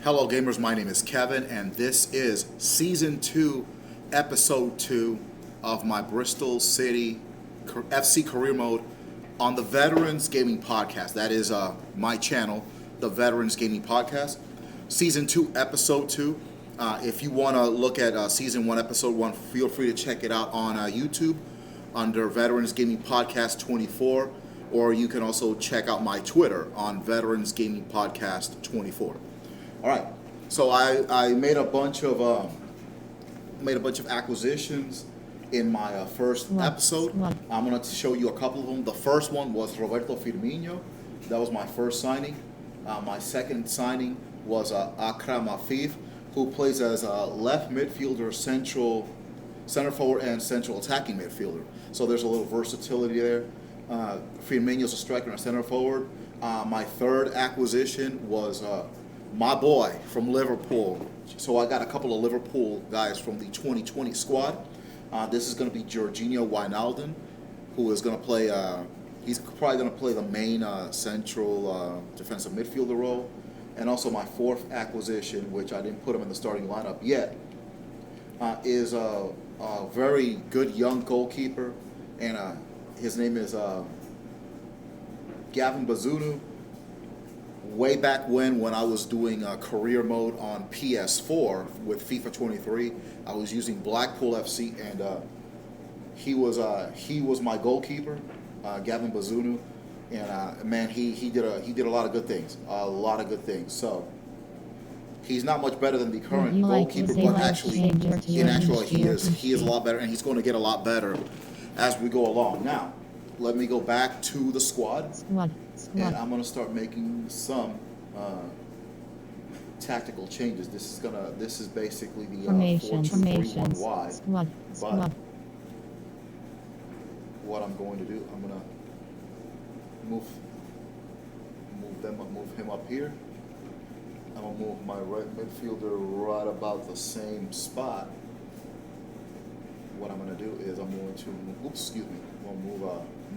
Hello, gamers. My name is Kevin, and this is Season 2, Episode 2 of my Bristol City FC Career Mode on the Veterans Gaming Podcast. That is my channel, the Veterans Gaming Podcast. Season 2, Episode 2. If you want to look at Season 1, Episode 1, feel free to check it out on YouTube under Veterans Gaming Podcast 24, or you can also check out my Twitter on Veterans Gaming Podcast 24. All right, so I made a bunch of acquisitions in my first episode. I'm going to show you a couple of them. The first one was Roberto Firmino. That was my first signing. My second signing was Akram Afif, who plays as a left midfielder, center forward, and central attacking midfielder. So there's a little versatility there. Firmino's a striker and a center forward. My third acquisition was my boy from Liverpool. So I got a couple of Liverpool guys from the 2020 squad. This is going to be Jorginho Wijnaldum, who is going to play. He's probably going to play the main central defensive midfielder role. And also my fourth acquisition, which I didn't put him in the starting lineup yet, is a very good young goalkeeper, and his name is Gavin Bazunu. Way back when I was doing career mode on PS4 with FIFA 23, I was using Blackpool FC, and he was my goalkeeper, Gavin Bazunu, and man, he did a lot of good things, So he's not much better than the current goalkeeper, but actually, in actuality, he is a lot better, and he's going to get a lot better as we go along. Now, let me go back to the squad. And I'm going to start making some tactical changes. This is basically the 4-2-3-1 wide. But what I'm going to do, I'm going to move him up here. I'm going to move my right midfielder right about the same spot. What I'm going to do is I'm going to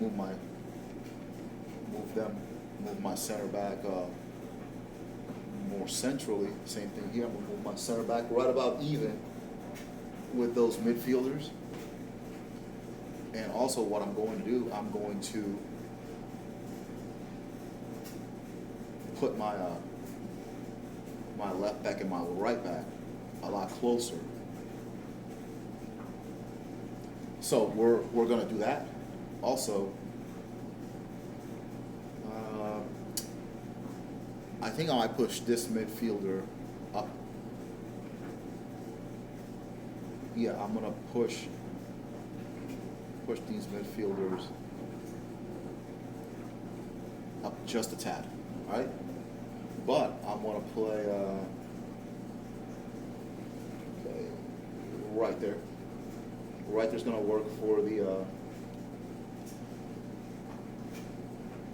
move my center back more centrally. Same thing here. I'm going to move my center back right about even with those midfielders. And also what I'm going to do, I'm going to put my my left back and my right back a lot closer. So we're going to do that. Also, I think I might push this midfielder up. Yeah, I'm going to push these midfielders up just a tad, all right? But I'm going to play right there. Right there's going to work for the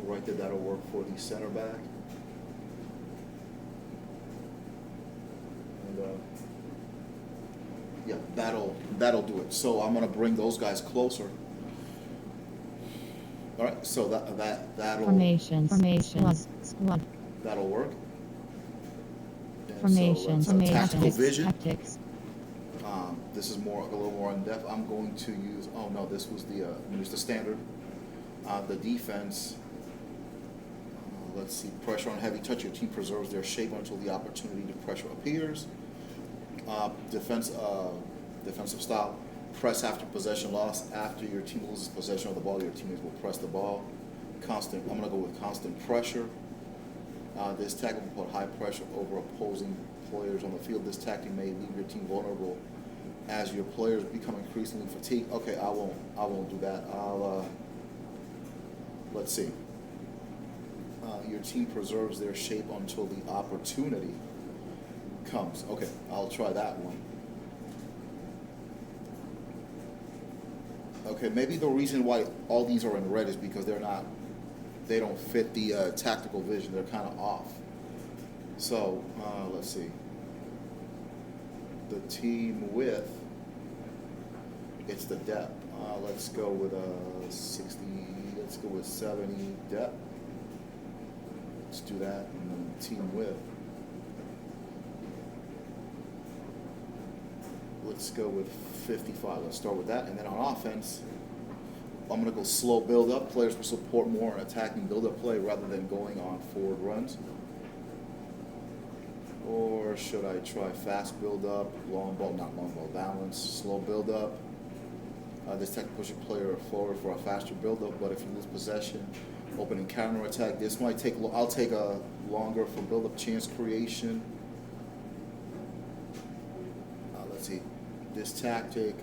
right there. That'll work for the center back. Yeah, that'll do it. So I'm gonna bring those guys closer. All right, so that'll that'll work. And so tactical vision. Tactics. This is a little more in depth. I'm going to use. Oh no, this was the standard. The defense. Let's see. Pressure on heavy touch. Your team preserves their shape until the opportunity to pressure appears. Defensive style. Press after possession loss. After your team loses possession of the ball, your teammates will press the ball. I'm going to go with constant pressure. This tactic will put high pressure over opposing players on the field. This tactic may leave your team vulnerable as your players become increasingly fatigued. Okay, I won't do that. Let's see. Your team preserves their shape until the opportunity comes. Okay, I'll try that one. Okay, maybe the reason why all these are in red is because they don't fit the tactical vision. They're kind of off. So let's see. The team width, it's the depth. Let's go with 60. Let's go with 70 depth. Let's do that. And then team width. Let's go with 55. Let's start with that. And then on offense, I'm going to go slow build up. Players will support more on attacking build up play rather than going on forward runs. Or should I try fast build up, long ball, not long ball balance, slow build up. This tech push a player forward for a faster build up, but if you lose possession, opening counter attack, this might take, I'll take a longer for build up chance creation. Let's see, this tactic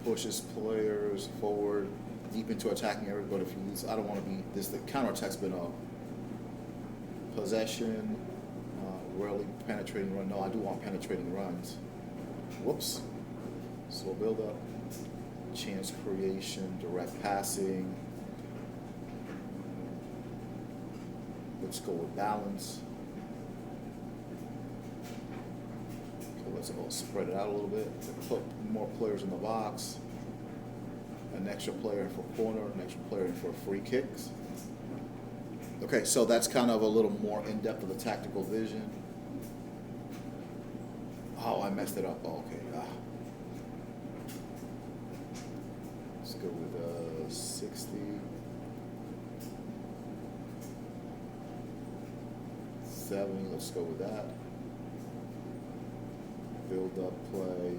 pushes players forward deep into attacking areas, but if you lose, I don't want to be, the counter attack's been a possession, rarely penetrating run. No, I do want penetrating runs. Whoops. Slow build up, chance creation, direct passing. Let's go with balance. Okay, let's go spread it out a little bit. Put more players in the box. An extra player for corner, an extra player in for free kicks. Okay, so that's kind of a little more in depth of the tactical vision. Oh, I messed it up. Oh, okay. Let's go with 60. 70. Let's go with that. Build up play.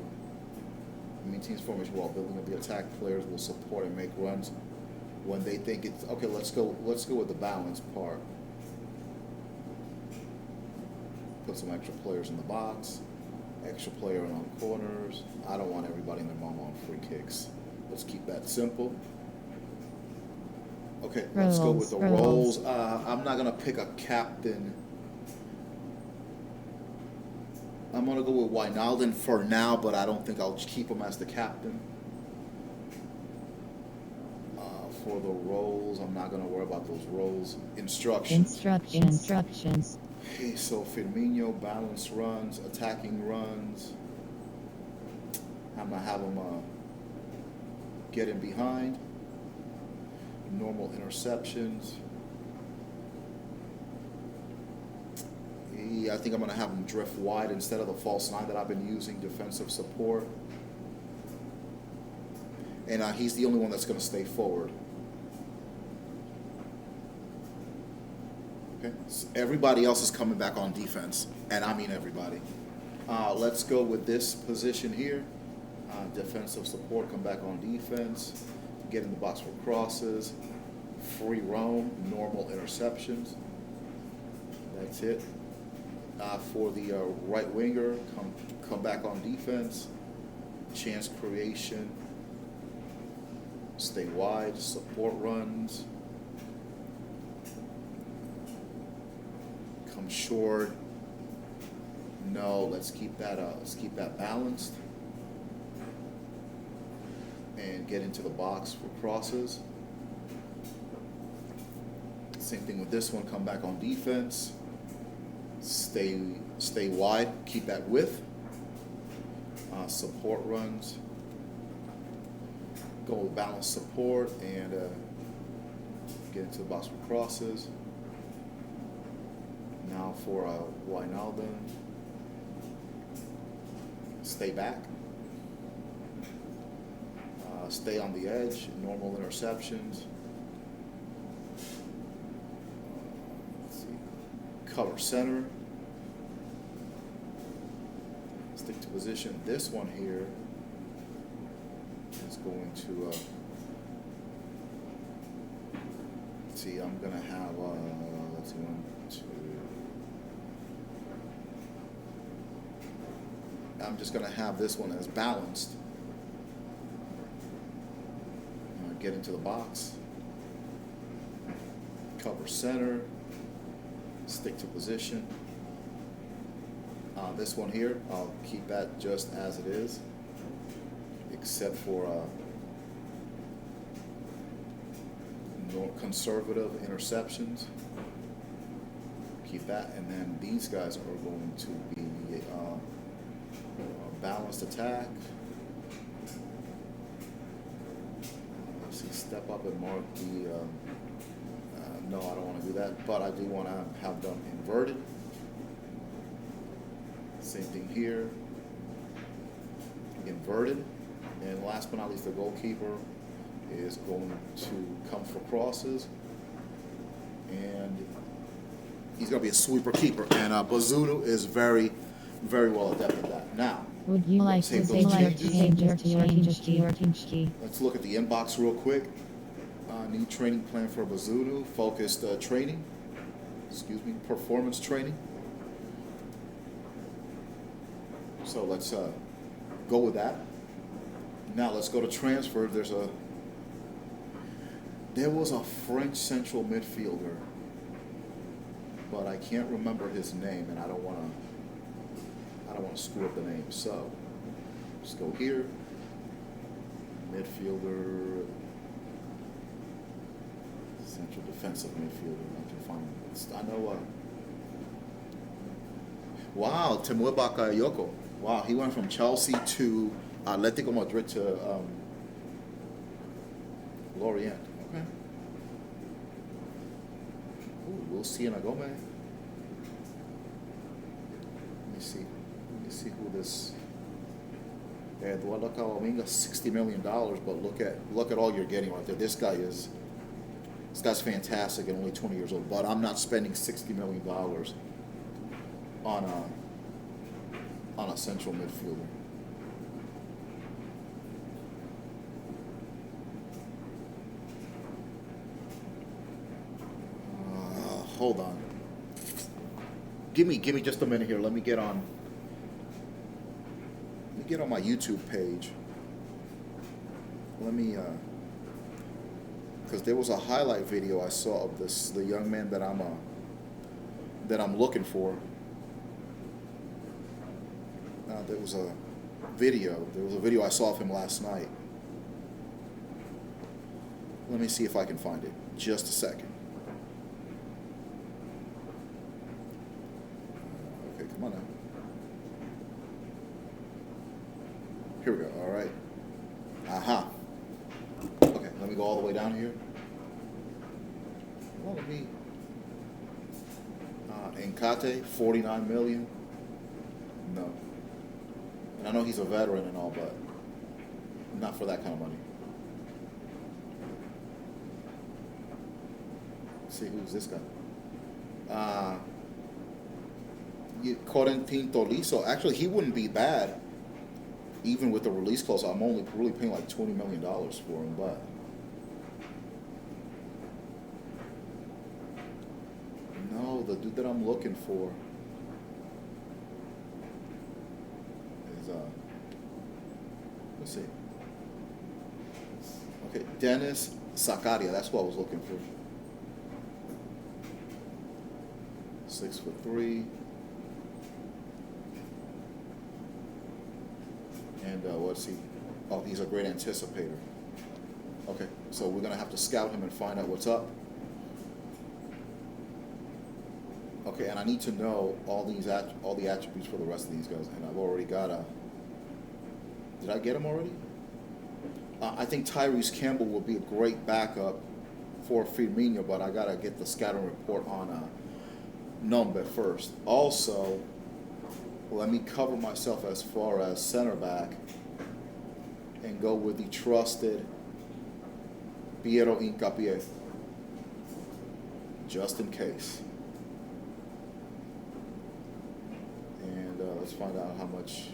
Maintains formation while building up the attack. Players will support and make runs when they think it's okay. Let's go with the balance part. Put some extra players in the box. Extra player on corners. I don't want everybody and their mama on free kicks. Let's keep that simple. Okay, let's go with the roles. I'm not gonna pick a captain. I'm gonna go with Wijnaldum for now, but I don't think I'll keep him as the captain. For the roles, I'm not gonna worry about those roles. Instructions. Okay, so Firmino, balance runs, attacking runs. I'm gonna have him get in behind. Normal interceptions. I think I'm gonna have him drift wide instead of the false nine that I've been using, defensive support. And he's the only one that's gonna stay forward. Okay. So everybody else is coming back on defense, and I mean everybody. Let's go with this position here. Defensive support, come back on defense, get in the box for crosses, free roam, normal interceptions. That's it. For the right winger, come back on defense, chance creation, stay wide, support runs. Come short. No, let's keep that balanced. And get into the box for crosses. Same thing with this one, come back on defense. Stay wide, keep that width. Support runs. Go with balanced support and get into the box for crosses. Now for Wijnaldum, stay back, stay on the edge, normal interceptions. Let's see, cover center, stick to position. This one here is going to, let's see, I'm going to have, let's see, 1, 2. I'm just going to have this one as balanced. Get into the box, cover center, stick to position. This one here, I'll keep that just as it is, except for more conservative interceptions. Keep that, and then these guys are going to be balanced attack. Let's see, step up and mark the. No, I don't want to do that, but I do want to have them inverted. Same thing here. inverted. And last but not least, the goalkeeper is going to come for crosses. And he's going to be a sweeper keeper. And Bazunu is very, very well adept at that. Now, would you like to change your team key? Let's look at the inbox real quick. New training plan for Bazunu. Focused training. Performance training. So let's go with that. Now let's go to transfer. There was a French central midfielder, but I can't remember his name, and I don't want to screw up the name. So let's go here. Midfielder, central defensive midfielder. I can find it. I know. Wow, Timur Bakayoko. Wow, he went from Chelsea to Atletico Madrid to Lorient. Okay. Ooh, Luciana Gomez. Let me see who this. Eduardo Camavinga, $60 million, but look at all you're getting right there. This guy's fantastic and only 20 years old. But I'm not spending $60 million on a central midfielder. Hold on. Give me just a minute here. Let me get on my YouTube page. Let me because there was a highlight video I saw of the young man that I'm looking for. There was a video I saw of him last night. Let me see if I can find it. Just a second. Okay, come on now. Here we go. All right. Aha. Okay, let me go all the way down here. Well, let me. Nkate, 49 million. No. And I know he's a veteran and all, but not for that kind of money. Let's see, who's this guy? Corentin Tolisso. Actually, he wouldn't be bad, even with the release clause. I'm only really paying like $20 million for him, but no, the dude that I'm looking for is let's see. Okay, Dennis Zakaria. That's what I was looking for. 6'3". And what's he? Oh, he's a great anticipator. Okay, so we're gonna have to scout him and find out what's up. Okay, and I need to know all the attributes for the rest of these guys, and I've already got a. Did I get him already? I think Tyrese Campbell would be a great backup for Firmino, but I gotta get the scouting report on Nombe first. Also, let me cover myself as far as center back and go with the trusted Piero Hincapié, just in case. And let's find out how much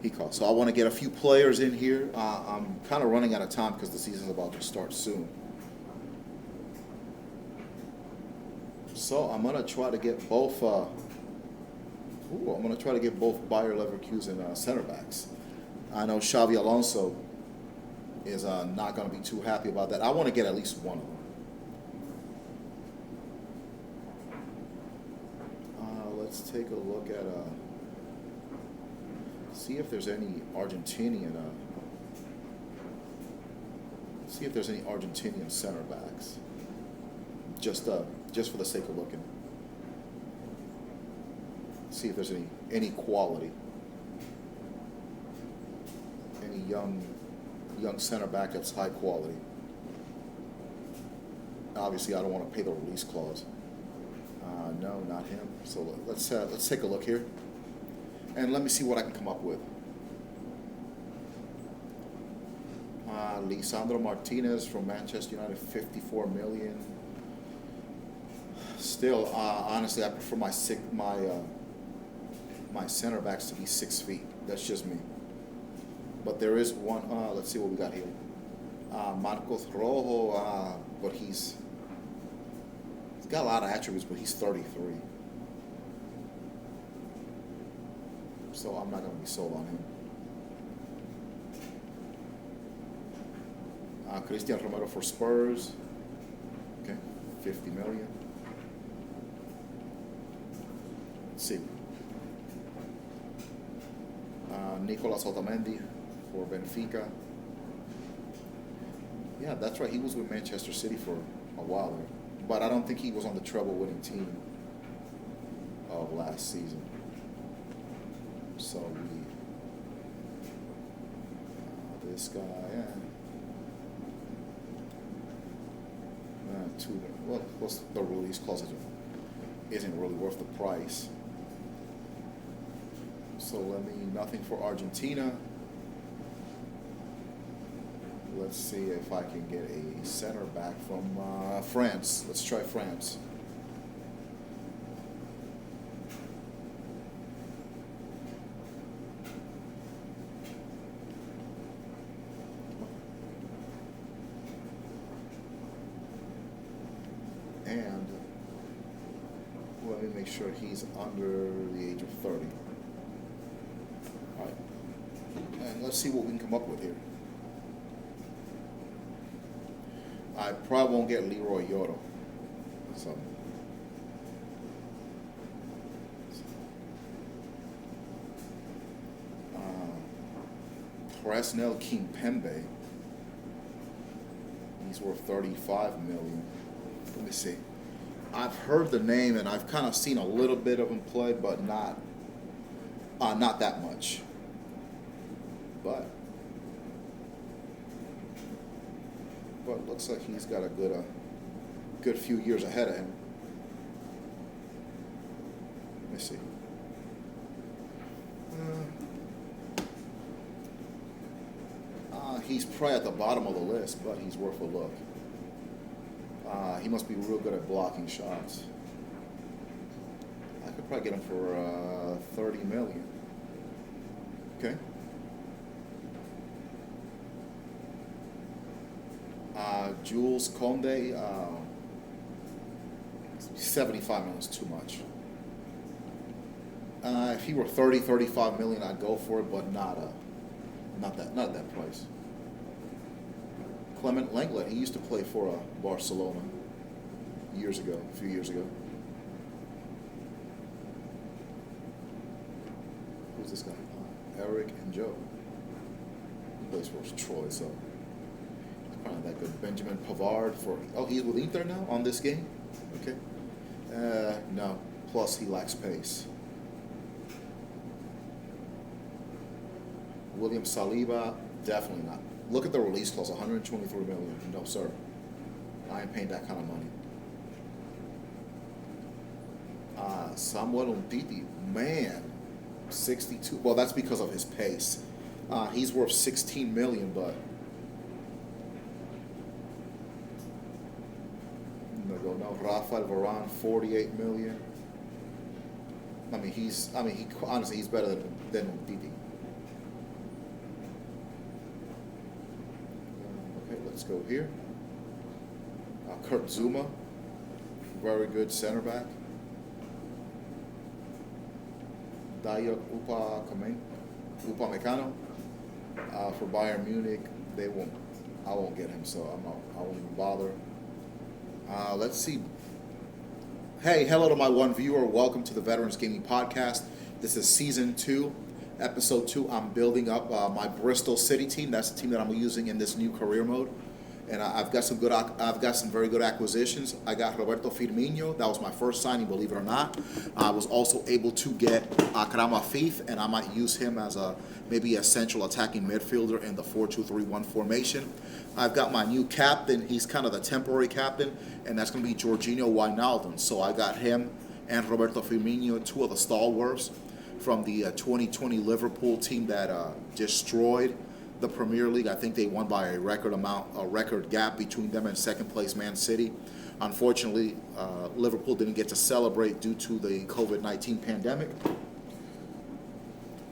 he costs. So I want to get a few players in here. I'm kind of running out of time because the season's about to start soon. So I'm gonna try to get both. I'm gonna try to get both Bayer Leverkusen center backs. I know Xavi Alonso is not gonna be too happy about that. I want to get at least one of them. Let's take a look at see if there's any Argentinian. See if there's any Argentinian center backs. Just for the sake of looking. See if there's any quality. Any young center back that's high quality. Obviously, I don't want to pay the release clause. No, not him. So let's take a look here, and let me see what I can come up with. Lisandro Martinez from Manchester United, 54 million. Still, honestly, I prefer my center backs to be 6 feet. That's just me. But there is one. Let's see what we got here. Marcos Rojo, but he's got a lot of attributes, but he's 33. So I'm not going to be sold on him. Christian Romero for Spurs. Okay, 50 million. Let's see. Nicolas Otamendi for Benfica. Yeah, that's right. He was with Manchester City for a while there. But I don't think he was on the treble-winning team of last season. So this guy, yeah. Well, what's the release clause? Isn't really worth the price. So nothing for Argentina. Let's see if I can get a center back from France. Let's try France. And let me make sure he's under the age of 30. All right. And let's see what we can come up with here. I probably won't get Leroy Yoro. So. Presnel Kimpembe. He's worth 35 million. Let me see. I've heard the name and I've kind of seen a little bit of him play, but not that much. But looks like he's got a good few years ahead of him. Let me see. He's probably at the bottom of the list, but he's worth a look. He must be real good at blocking shots. I could probably get him for 30 million. Okay. Jules Conde, 75 million is too much. If he were 35 million, I'd go for it, but not that price. Clement Lenglet, he used to play for Barcelona a few years ago. Who's this guy? Eric and Joe. He plays for Troy, so he's probably not that good. Benjamin Pavard he's with Inter now on this game? Okay. No, plus he lacks pace. William Saliba, definitely not. Look at the release clause, 123 million. No, sir. I ain't paying that kind of money. Samuel Umtiti, man, 62. Well, that's because of his pace. He's worth 16 million, but no. Rafael Varane, 48 million. Honestly, he's better than Umtiti. Let's go here. Kurt Zuma, very good center back. Dayot Upamecano for Bayern Munich. I won't get him, so I won't even bother. Let's see. Hey, hello to my one viewer. Welcome to the Veterans Gaming Podcast. This is season 2. Episode 2, I'm building up my Bristol City team. That's the team that I'm using in this new career mode, and I've got some very good acquisitions. I got Roberto Firmino. That was my first signing, believe it or not. I was also able to get Karama Fif, and I might use him as maybe a central attacking midfielder in the 4-2-3-1 formation. I've got my new captain. He's kind of the temporary captain, and that's going to be Jorginho Wijnaldum. So I got him and Roberto Firmino, two of the stalwarts from the 2020 Liverpool team that destroyed the Premier League. I think they won by a record gap between them and second place Man City. Unfortunately, Liverpool didn't get to celebrate due to the COVID-19 pandemic.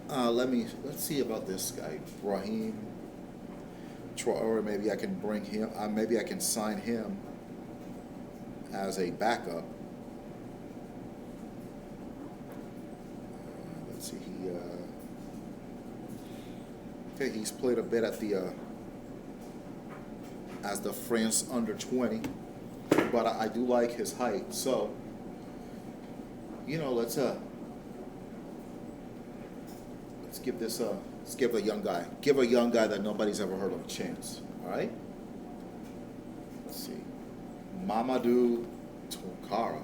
Let's see about this guy, Brahim Traore. Maybe I can bring him. Maybe I can sign him as a backup. Let's see. He's played a bit at the as the France under-20, but I do like his height. So, let's give this let's give a young guy that nobody's ever heard of a chance. All right. Let's see, Mamadou Tonkara,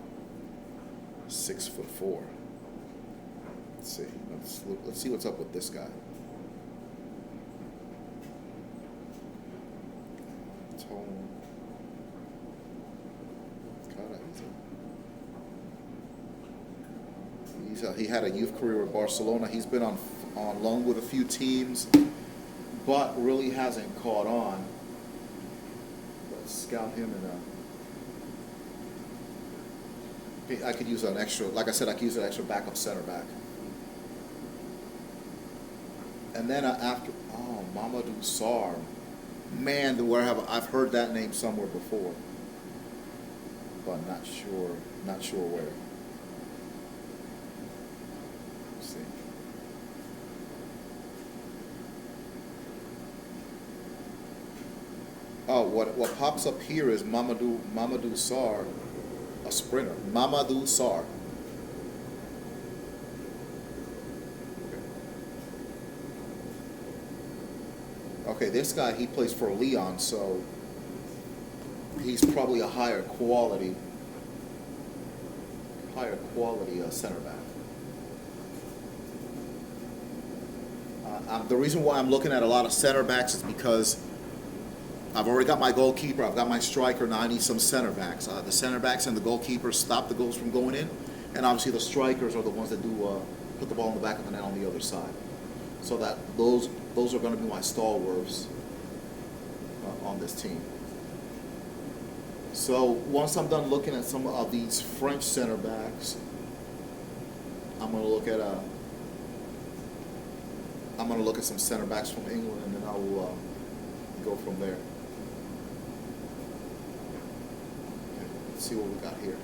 6'4". Let's see. Let's see what's up with this guy. He had a youth career with Barcelona. He's been on loan with a few teams, but really hasn't caught on. Let's scout him I could use an extra, like I said, I could use an extra backup center back. And then Mamadou Sarr. Man, I've heard that name somewhere before, but not sure where. Let's see. Oh, what pops up here is Mamadou Sarr, a sprinter. Mamadou Sarr. Okay, this guy, he plays for Lyon, so he's probably a higher quality center back. The reason why I'm looking at a lot of center backs is because I've already got my goalkeeper, I've got my striker, now I need some center backs. The center backs and the goalkeepers stop the goals from going in, and obviously the strikers are the ones that do put the ball in the back of the net on the other side. So that those are going to be my stalwarts on this team. So once I'm done looking at some of these French center backs, I'm going to look at some center backs from England, and then I will go from there. Okay, let's see what we got here.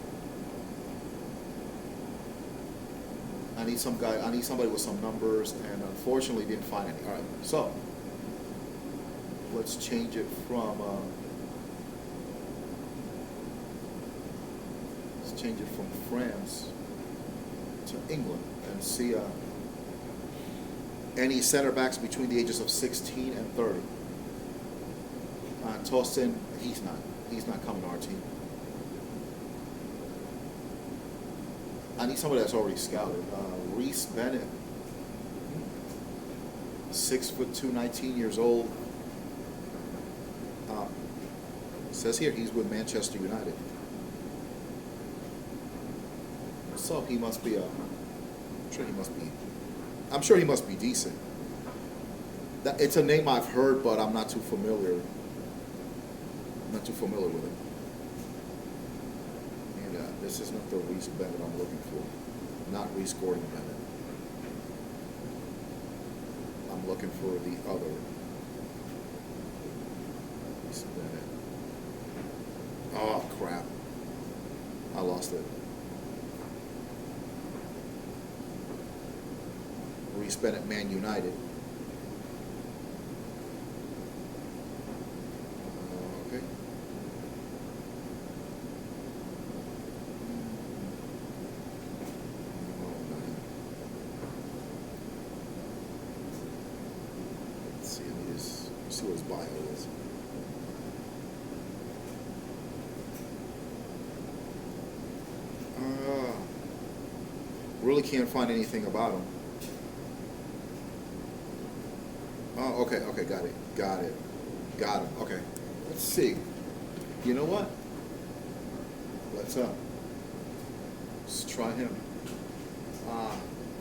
I need somebody with some numbers, and unfortunately didn't find any. All right, so let's change it from France to England and see any center backs between the ages of 16 and 30. Tosin, he's not coming to our team. I need somebody that's already scouted. Reece Bennett, 6'2", 19 years old. It says here he's with Manchester United. So he must be I'm sure he must be decent. It's a name I've heard, but I'm not too familiar with it. And this is not the Reece Bennett I'm looking for. Not Reece Gordon Bennett. I'm looking for the other Reece Bennett. Oh, crap. I lost it. Reece Bennett, Man United. Okay. Let's see. Let me just see what his bio is. Really can't find anything about him. Oh, okay, got him. Okay, let's see. You know what? Let's try him.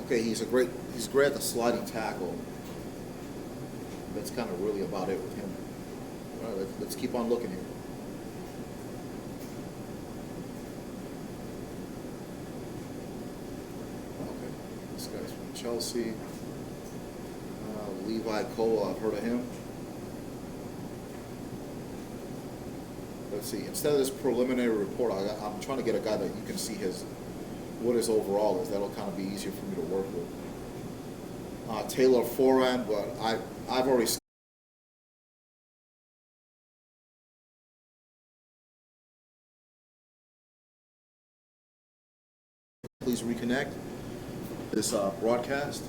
Okay, he's great at the sliding tackle. That's kind of really about it with him. All right, let's keep on looking here. Okay, this guy's from Chelsea. Levi Cole, I've heard of him. Let's see. Instead of this preliminary report, I'm trying to get a guy that you can see what his overall is. That'll kind of be easier for me to work with. Taylor Foran, but I've already. Please reconnect this broadcast,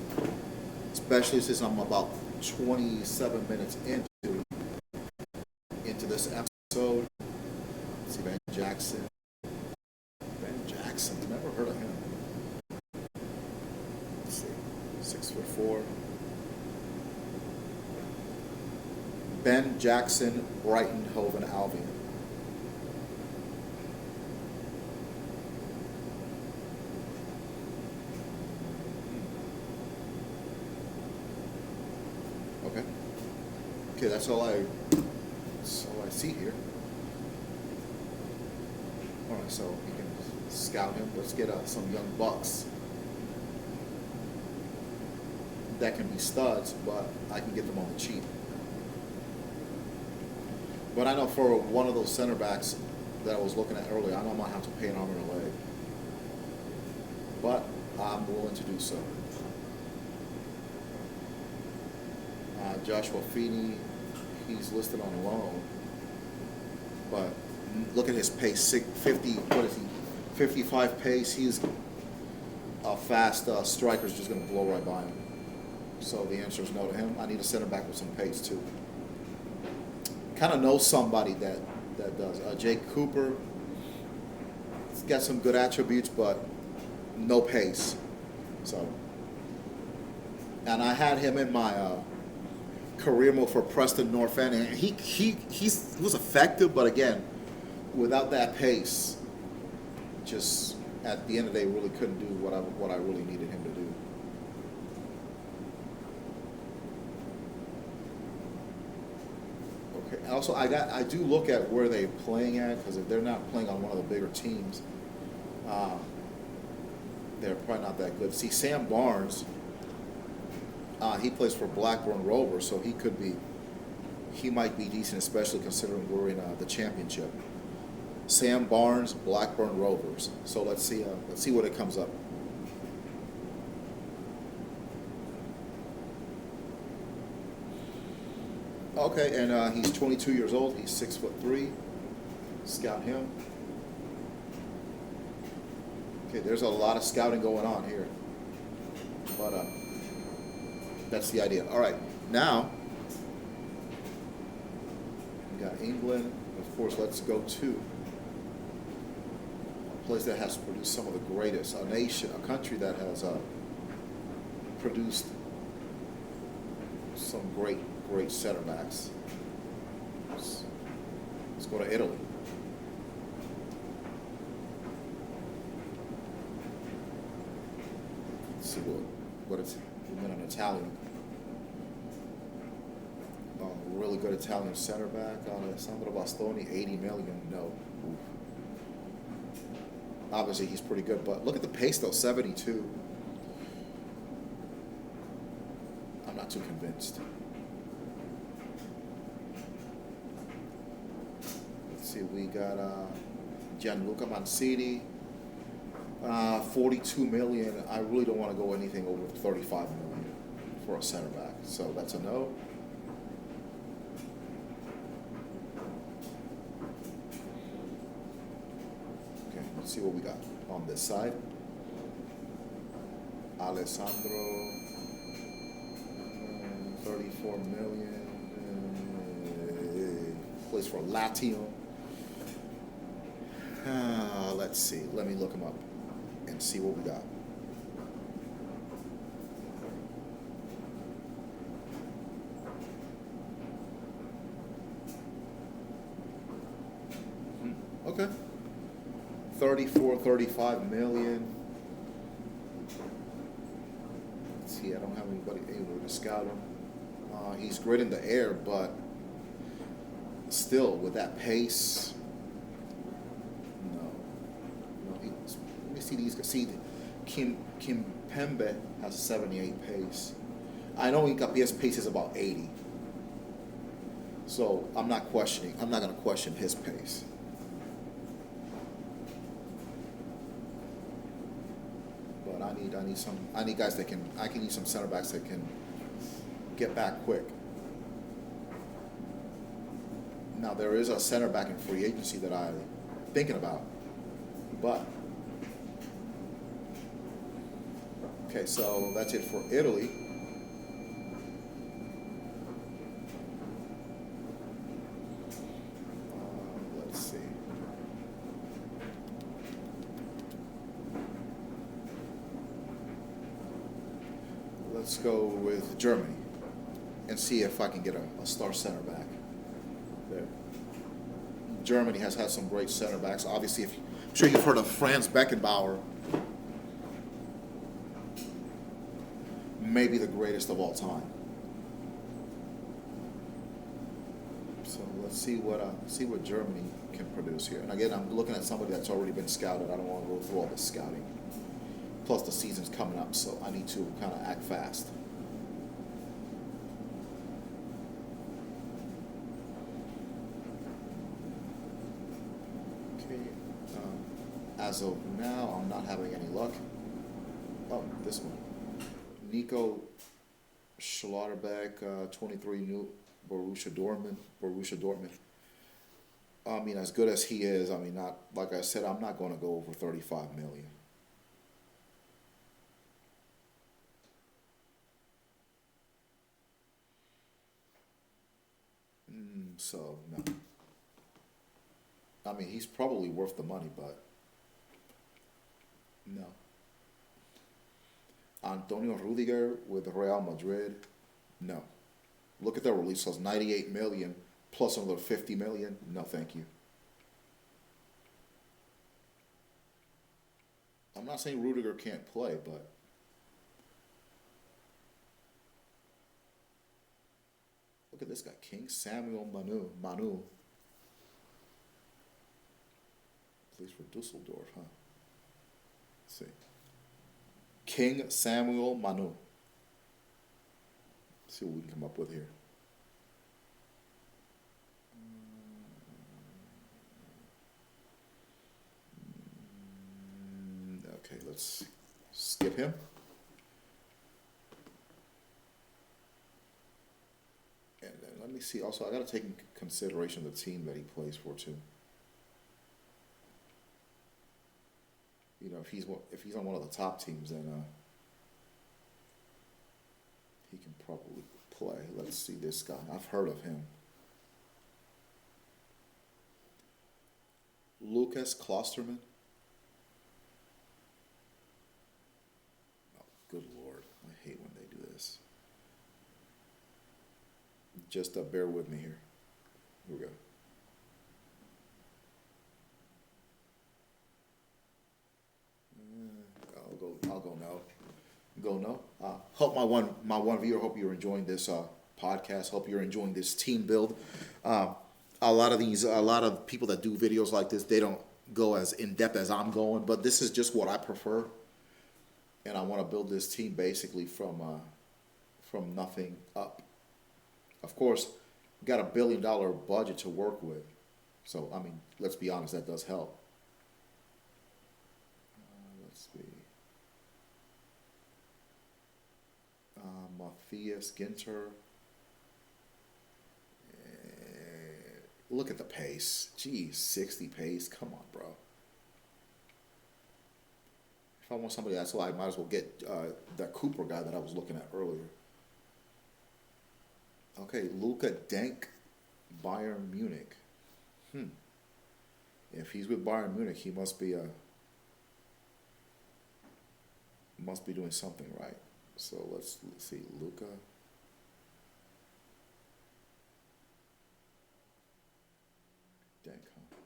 especially since I'm about 27 minutes into this episode. Let's see, Ben Jackson. Ben Jackson, never heard of him. Let's see, 6'4". Ben Jackson, Brighton, Hove Albion. Okay, that's all I see here. All right, so you can scout him. Let's get some young bucks that can be studs, but I can get them on the cheap. But I know for one of those center backs that I was looking at earlier, I know I might have to pay an arm and a leg, but I'm willing to do so. Joshua Feeney, he's listed on loan, but look at his pace, 55 pace. He's a fast striker's just going to blow right by him. So the answer is no to him. I need a center back with some pace too. Kind of know somebody that does. Jake Cooper, he's got some good attributes, but no pace. So, and I had him in my career mode for Preston North End, and he was effective, but again, without that pace, just at the end of the day, really couldn't do what I really needed him to do. Okay. Also, I do look at where they're playing at, because if they're not playing on one of the bigger teams, they're probably not that good. See, Sam Barnes. He plays for Blackburn Rovers, so he might be decent, especially considering we're in the championship. Sam Barnes, Blackburn Rovers. So let's see what it comes up. Okay, and he's 22 years old. He's 6'3". Scout him. Okay, there's a lot of scouting going on here, but that's the idea. All right, now we got England. Of course, let's go to a place that has produced some of the greatest, a country that has produced some great center backs. Let's go to Italy. Let's see what it's an Italian. Really good Italian center back. Alessandro Bastoni, 80 million. No. Oof. Obviously, he's pretty good, but look at the pace though, 72. I'm not too convinced. Let's see, we got Gianluca Mancini, 42 million. I really don't want to go anything over 35 million for a center back, so that's a no. See what we got on this side. Alessandro, 34 million. Plays for Lazio. Let's see. Let me look him up and see what we got. Okay. 35 million. Let's see, I don't have anybody able to scout him. He's great in the air, but still with that pace, no, no. Let me see these. See, Kim Pembe has 78 pace. I know Hincapié's pace is about 80, so I'm not questioning. I'm not going to question his pace. But I need guys that can. I can use some center backs that can get back quick. Now there is a center back in free agency that I'm thinking about, but okay. So that's it for Italy. Let's see. Let's go with Germany and see if I can get a star center back there. Germany has had some great center backs. Obviously, I'm sure you've heard of Franz Beckenbauer, maybe the greatest of all time. So let's see what Germany can produce here. And again, I'm looking at somebody that's already been scouted. I don't want to go through all this scouting. Plus, the season's coming up, so I need to kind of act fast. Okay. As of now, I'm not having any luck. Oh, this one. Nico Schlotterbeck, 23, new Borussia Dortmund. I mean, as good as he is, I mean, not like I said, I'm not going to go over 35 million. So no. I mean, he's probably worth the money, but no. Antonio Rudiger with Real Madrid, no. Look at their release clause, 98 million plus another 50 million. No, thank you. I'm not saying Rudiger can't play, but look at this guy, King Samuel Manu. Plays for Dusseldorf, huh? Let's see. King Samuel Manu. Let's see what we can come up with here. Okay, let's skip him. And then let me see. Also, I got to take into consideration the team that he plays for too. You know, if he's on one of the top teams, then he can probably play. Let's see this guy. I've heard of him. Lucas Klosterman. Oh, good Lord. I hate when they do this. Just bear with me here. Here we go. I'll go no. Go no. Hope my one viewer. Hope you're enjoying this podcast. Hope you're enjoying this team build. A lot of people that do videos like this, they don't go as in depth as I'm going, but this is just what I prefer, and I want to build this team basically from nothing up. Of course, we got $1 billion budget to work with, so I mean, let's be honest, that does help. Let's see. Matthias Ginter. Look at the pace. Geez, 60 pace. Come on, bro. If I want somebody that's I might as well get that Cooper guy that I was looking at earlier. Okay, Luka Denk, Bayern Munich. If he's with Bayern Munich, he must be doing something right. So let's see, Luka. Denk, huh?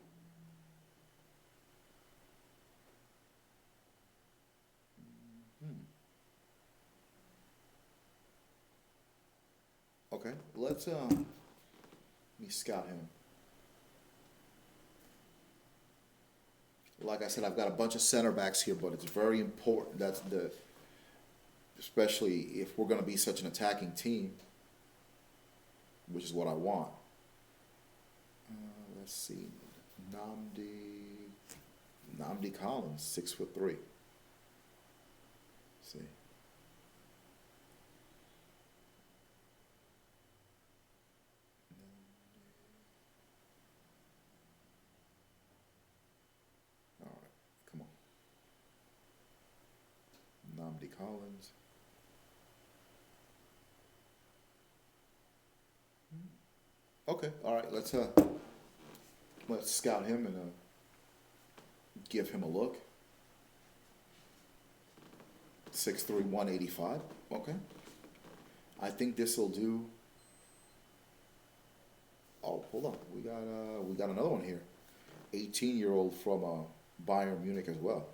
Okay, Okay, let's let me scout him. Like I said, I've got a bunch of center backs here, but it's very important. That's the especially if we're going to be such an attacking team, which is what I want. Let's see, Namdi Namdi Collins, 6'3". See, all right, come on, Namdi Collins. Okay, all right, let's scout him and give him a look. 6'3", 185. Okay. I think this will do. Oh, hold on. We got another one here. 18-year-old from Bayern Munich as well.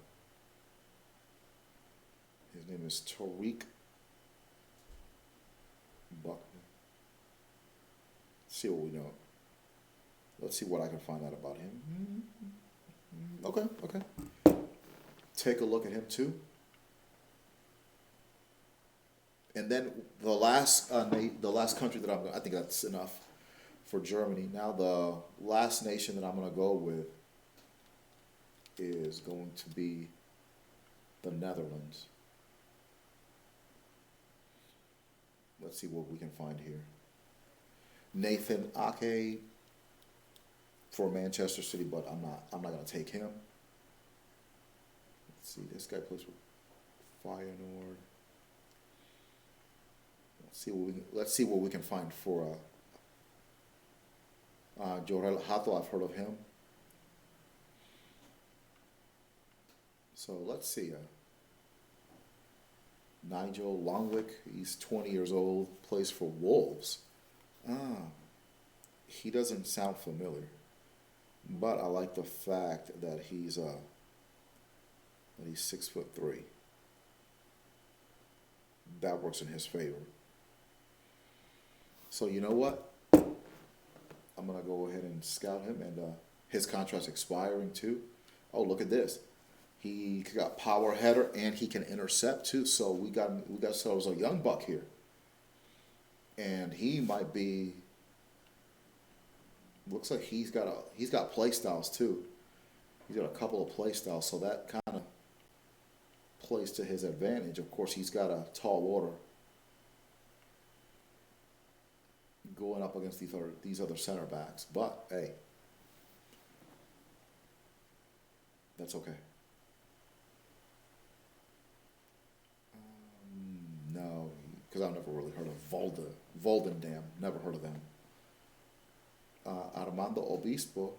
His name is Tariq Buckner. See what we know. Let's see what I can find out about him. Okay, okay. Take a look at him too. And then the last country that I think that's enough for Germany. Now the last nation that I'm going to go with is going to be the Netherlands. Let's see what we can find here. Nathan Ake for Manchester City, but I'm not going to take him. Let's see, this guy plays with Feyenoord. Let's see what we can find for Jorel Hato. I've heard of him. So let's see. Nigel Longwick, he's 20 years old, plays for Wolves. He doesn't sound familiar, but I like the fact that he's 6'3". That works in his favor. So you know what? I'm gonna go ahead and scout him, and his contract's expiring too. Oh, look at this. He got power header and he can intercept too. So we got ourselves a young buck here, and he might be. Looks like he's got play styles too. He's got a couple of play styles, so that kind of plays to his advantage. Of course, he's got a tall order going up against these other center backs, but hey, that's okay. No, because I've never really heard of Voldendam. Never heard of them. Armando Obispo.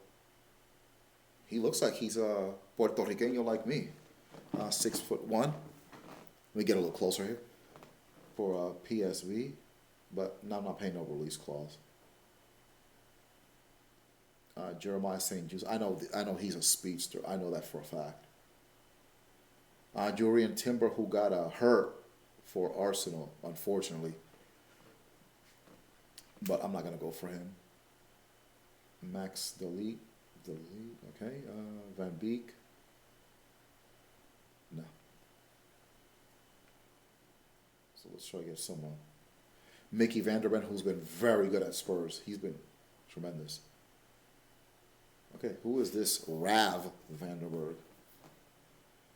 He looks like he's a Puerto Riqueño like me. 6'1". Let me get a little closer here for PSV, but no, I'm not paying no release clause. Jeremiah St. Just. I know he's a speedster. I know that for a fact. Julian Timber, who got hurt for Arsenal, unfortunately, but I'm not gonna go for him. Max Delete, okay. Van Beek, no. So let's try to get someone. Mickey Vanderben, who's been very good at Spurs. He's been tremendous. Okay, who is this Rav Vandenberg?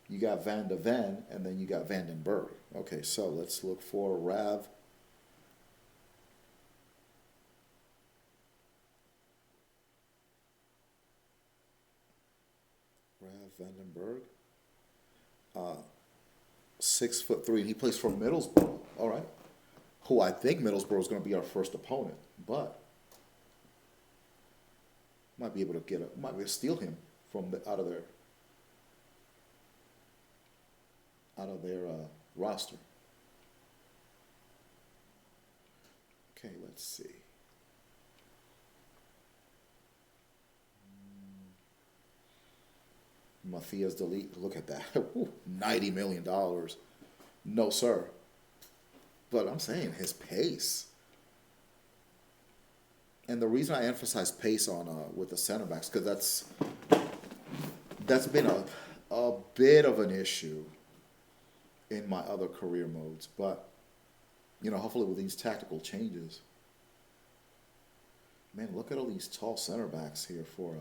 You got Van de Ven, and then you got Vandenberg. Okay, so let's look for Rav. Vandenberg, 6'3", and he plays for Middlesbrough. All right, who I think Middlesbrough is going to be our first opponent, but might be able to steal him from out of their roster. Okay, let's see. Matthias Delete, look at that. $90 million. No, sir. But I'm saying his pace. And the reason I emphasize pace on with the center backs, because that's been a bit of an issue in my other career modes. But hopefully with these tactical changes, man, look at all these tall center backs here for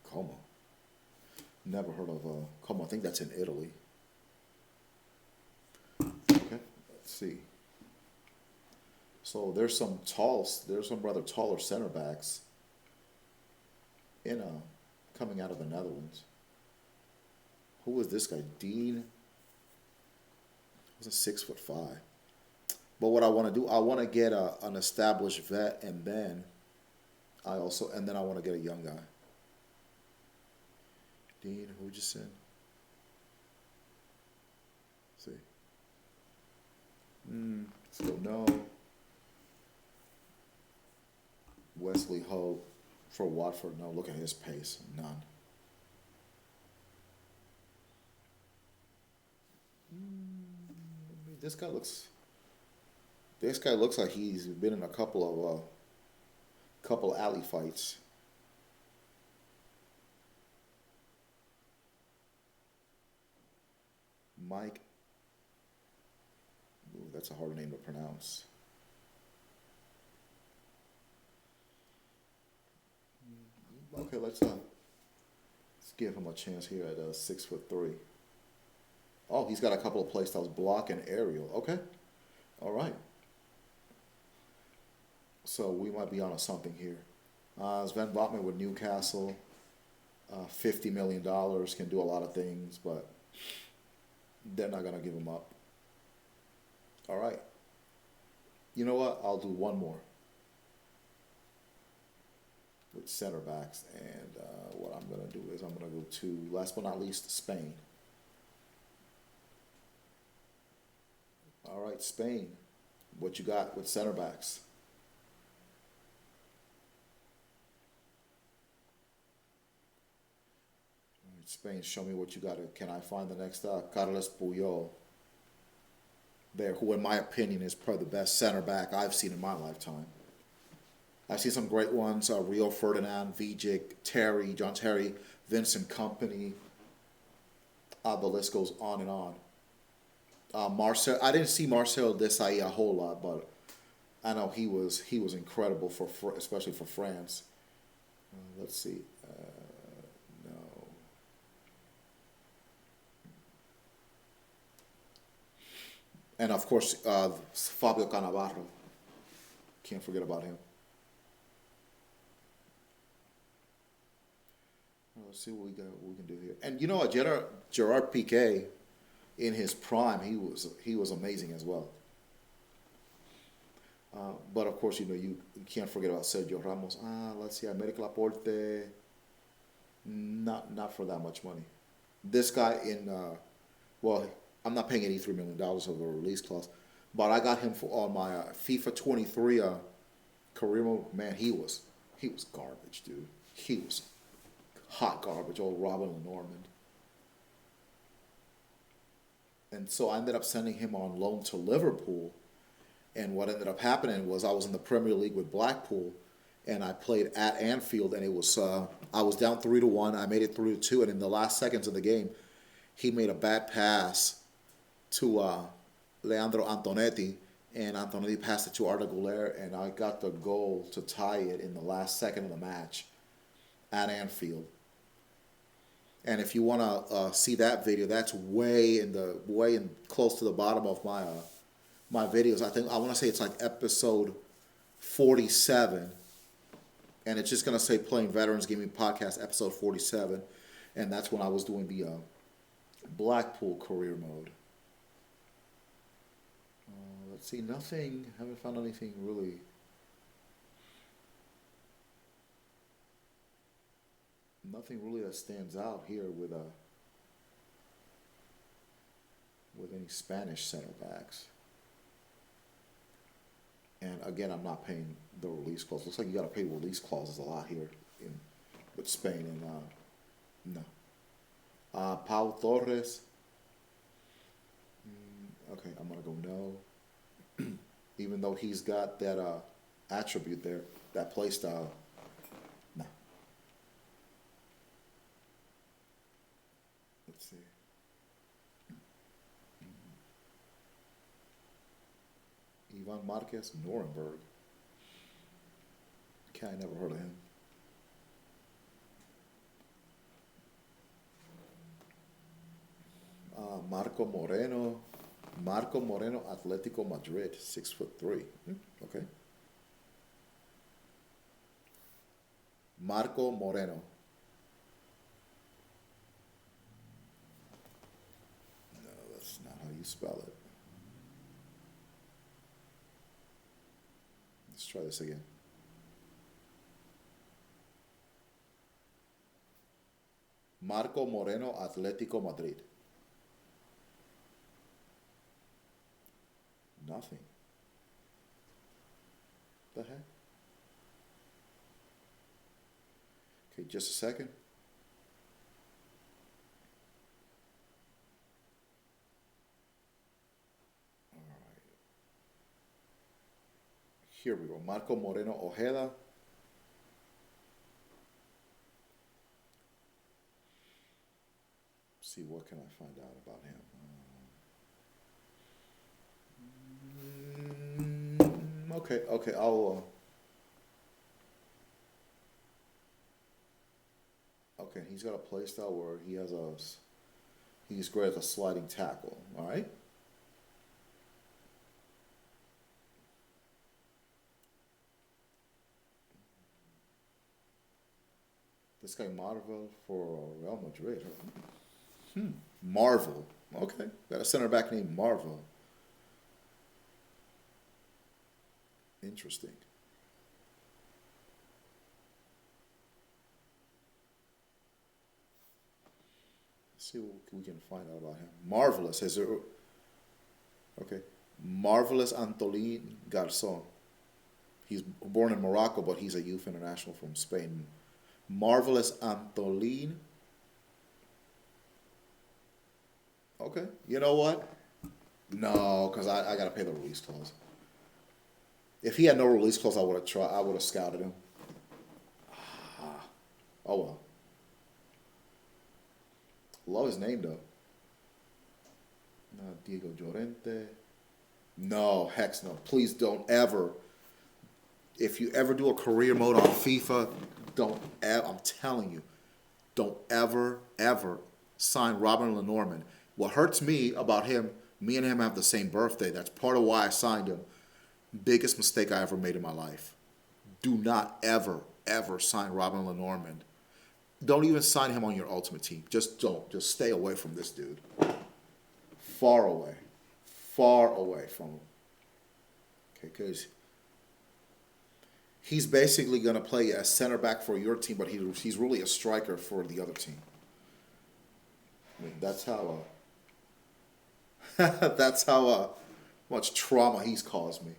Como. Never heard of Como. I think that's in Italy. Okay, let's see. So there's some rather taller center backs in coming out of the Netherlands. Who was this guy? Dean was a 6'5". But what I want to do, I want to get an established vet, and then I want to get a young guy. Dean, who just said? Let's see. So no. Wesley Hope for Watford. No, look at his pace. None. This guy looks. This guy looks like he's been in a couple of alley fights. Mike. Ooh, that's a hard name to pronounce. Okay, let's give him a chance here at 6'3". Oh, he's got a couple of play styles: block and aerial. Okay, all right. So we might be on something here. Sven Botman with Newcastle, $50 million, can do a lot of things, but they're not gonna give him up. All right. You know what? I'll do one more with center backs, and what I'm going to do is I'm going to go to, last but not least, Spain. All right, Spain, what you got with center backs? All right, Spain, show me what you got. Can I find the next Carles Puyol there, who in my opinion is probably the best center back I've seen in my lifetime. I've seen some great ones: Rio Ferdinand, Vijic, Terry, John Terry, Vincent Kompany. The list goes on and on. Marcel, I didn't see Marcel Desailly a whole lot, but I know he was incredible especially for France. Let's see. No. And of course, Fabio Cannavaro. Can't forget about him. Let's see what we can do here. And Gerard Piqué, in his prime, he was amazing as well. But of course, you can't forget about Sergio Ramos. Let's see, Americ Laporte. Not for that much money. This guy I'm not paying $83 million of a release clause, but I got him on my FIFA 23 career mode. Man, he was garbage, dude. He was hot garbage, old Robin Lenormand. And so I ended up sending him on loan to Liverpool. And what ended up happening was I was in the Premier League with Blackpool, and I played at Anfield, and it was I was down 3-1. I made it 3-2, and in the last seconds of the game, he made a bad pass to Leandro Antonetti, and Antonetti passed it to Arda Güler, and I got the goal to tie it in the last second of the match at Anfield. And if you want to see that video, that's way in close to the bottom of my videos. I want to say it's like episode 47, and it's just gonna say Playing Veterans Gaming Podcast episode 47, and that's when I was doing the Blackpool career mode. Let's see, haven't found anything really. Nothing really that stands out here with any Spanish center backs. And again, I'm not paying the release clause. Looks like you got to pay release clauses a lot here with Spain, and no. Pau Torres. Okay, I'm gonna go no. Even though he's got that attribute there. That play style. No. Let's see. Ivan Marquez, Nuremberg. Okay, I never heard of him. Marco Moreno. Marco Moreno, Atletico Madrid, 6'3". Okay. Marco Moreno. No, that's not how you spell it. Let's try this again. Marco Moreno, Atletico Madrid. Nothing. The heck? Okay, just a second. All right. Here we go. Marco Moreno Ojeda. See, what can I find out about him? Okay, okay, he's got a play style where he's great at the sliding tackle, all right? This guy Marvel for Real Madrid. Marvel. Okay, got a center back named Marvel. Interesting. Let's see what we can find out about him. Marvelous. Okay. Marvelous Antolin Garzon. He's born in Morocco, but he's a youth international from Spain. Marvelous Antolin. Okay. You know what? No, because I got to pay the release clause. If he had no release clause, I would have scouted him. Oh well. Love his name though. No, Diego Llorente. No, hex no. Please don't ever. If you ever do a career mode on FIFA, I'm telling you, don't ever sign Robin Lenormand. What hurts me about him, me and him have the same birthday. That's part of why I signed him. Biggest mistake I ever made in my life. Do not ever sign Robin Lenormand. Don't even sign him on your ultimate team. Just don't. Just stay away from this dude. Far away from him. Okay, because he's basically going to play as center back for your team, but he's really a striker for the other team. I mean, that's how much trauma he's caused me.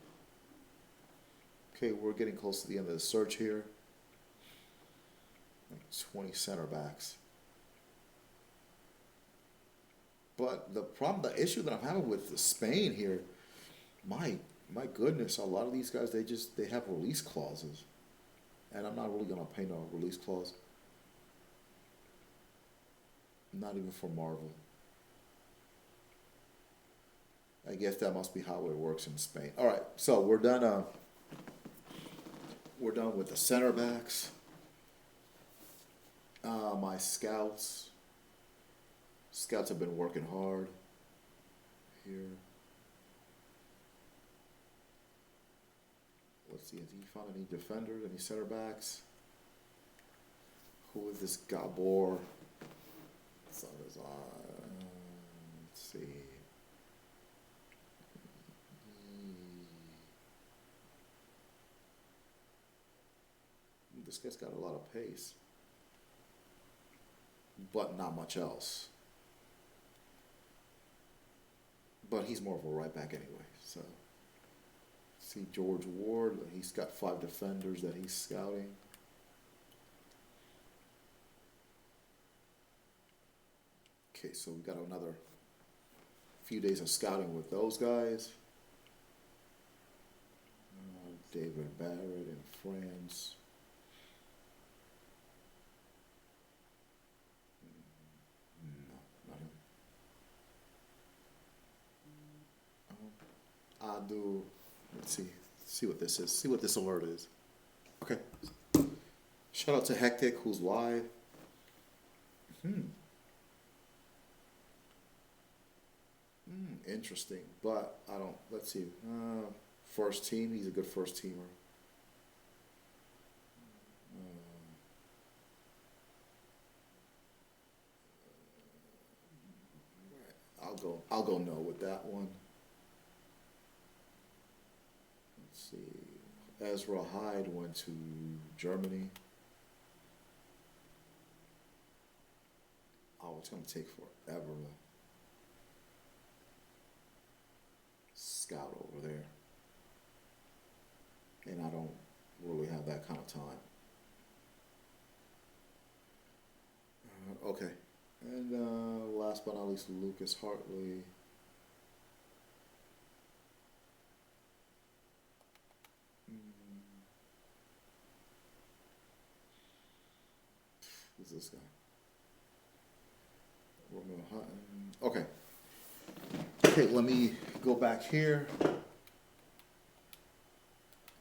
Okay, we're getting close to the end of the search here. 20 center backs. But the issue that I'm having with Spain here, my goodness, a lot of these guys, they have release clauses. And I'm not really going to pay no release clause. Not even for Marvel. I guess that must be how it works in Spain. All right, so we're done. We're done with the center backs. My scouts. Scouts have been working hard here. Let's see, has he found any defenders, any center backs? Who is this Gabor? Let's see. This guy's got a lot of pace, but not much else. But he's more of a right back anyway. So, see George Ward. He's got 5 defenders that he's scouting. Okay, so we got another few days of scouting with those guys. David Barrett in France. No, not him. I'll do, let's see what this is. See what this alert is. Okay. Shout out to Hectic, who's live. Interesting, but I don't, let's see. First team, he's a good first teamer. I'll go no with that one. Let's see. Ezra Hyde went to Germany. Oh, it's gonna take forever to scout over there. And I don't really have that kind of time. Okay. And last but not least, Lucas Hartley. Who's this guy? Romeo Hutton. Okay. Okay, let me go back here.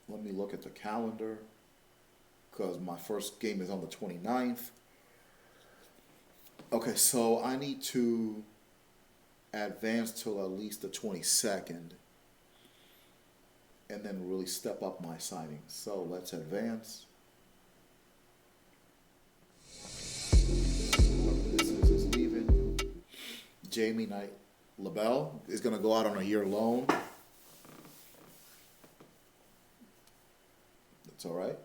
Let me look at the calendar, because my first game is on the 29th. Okay, so I need to advance till at least the 22nd and then really step up my signings. So let's advance. This is leaving. Jamie Knight LaBelle is going to go out on a year loan. That's all right.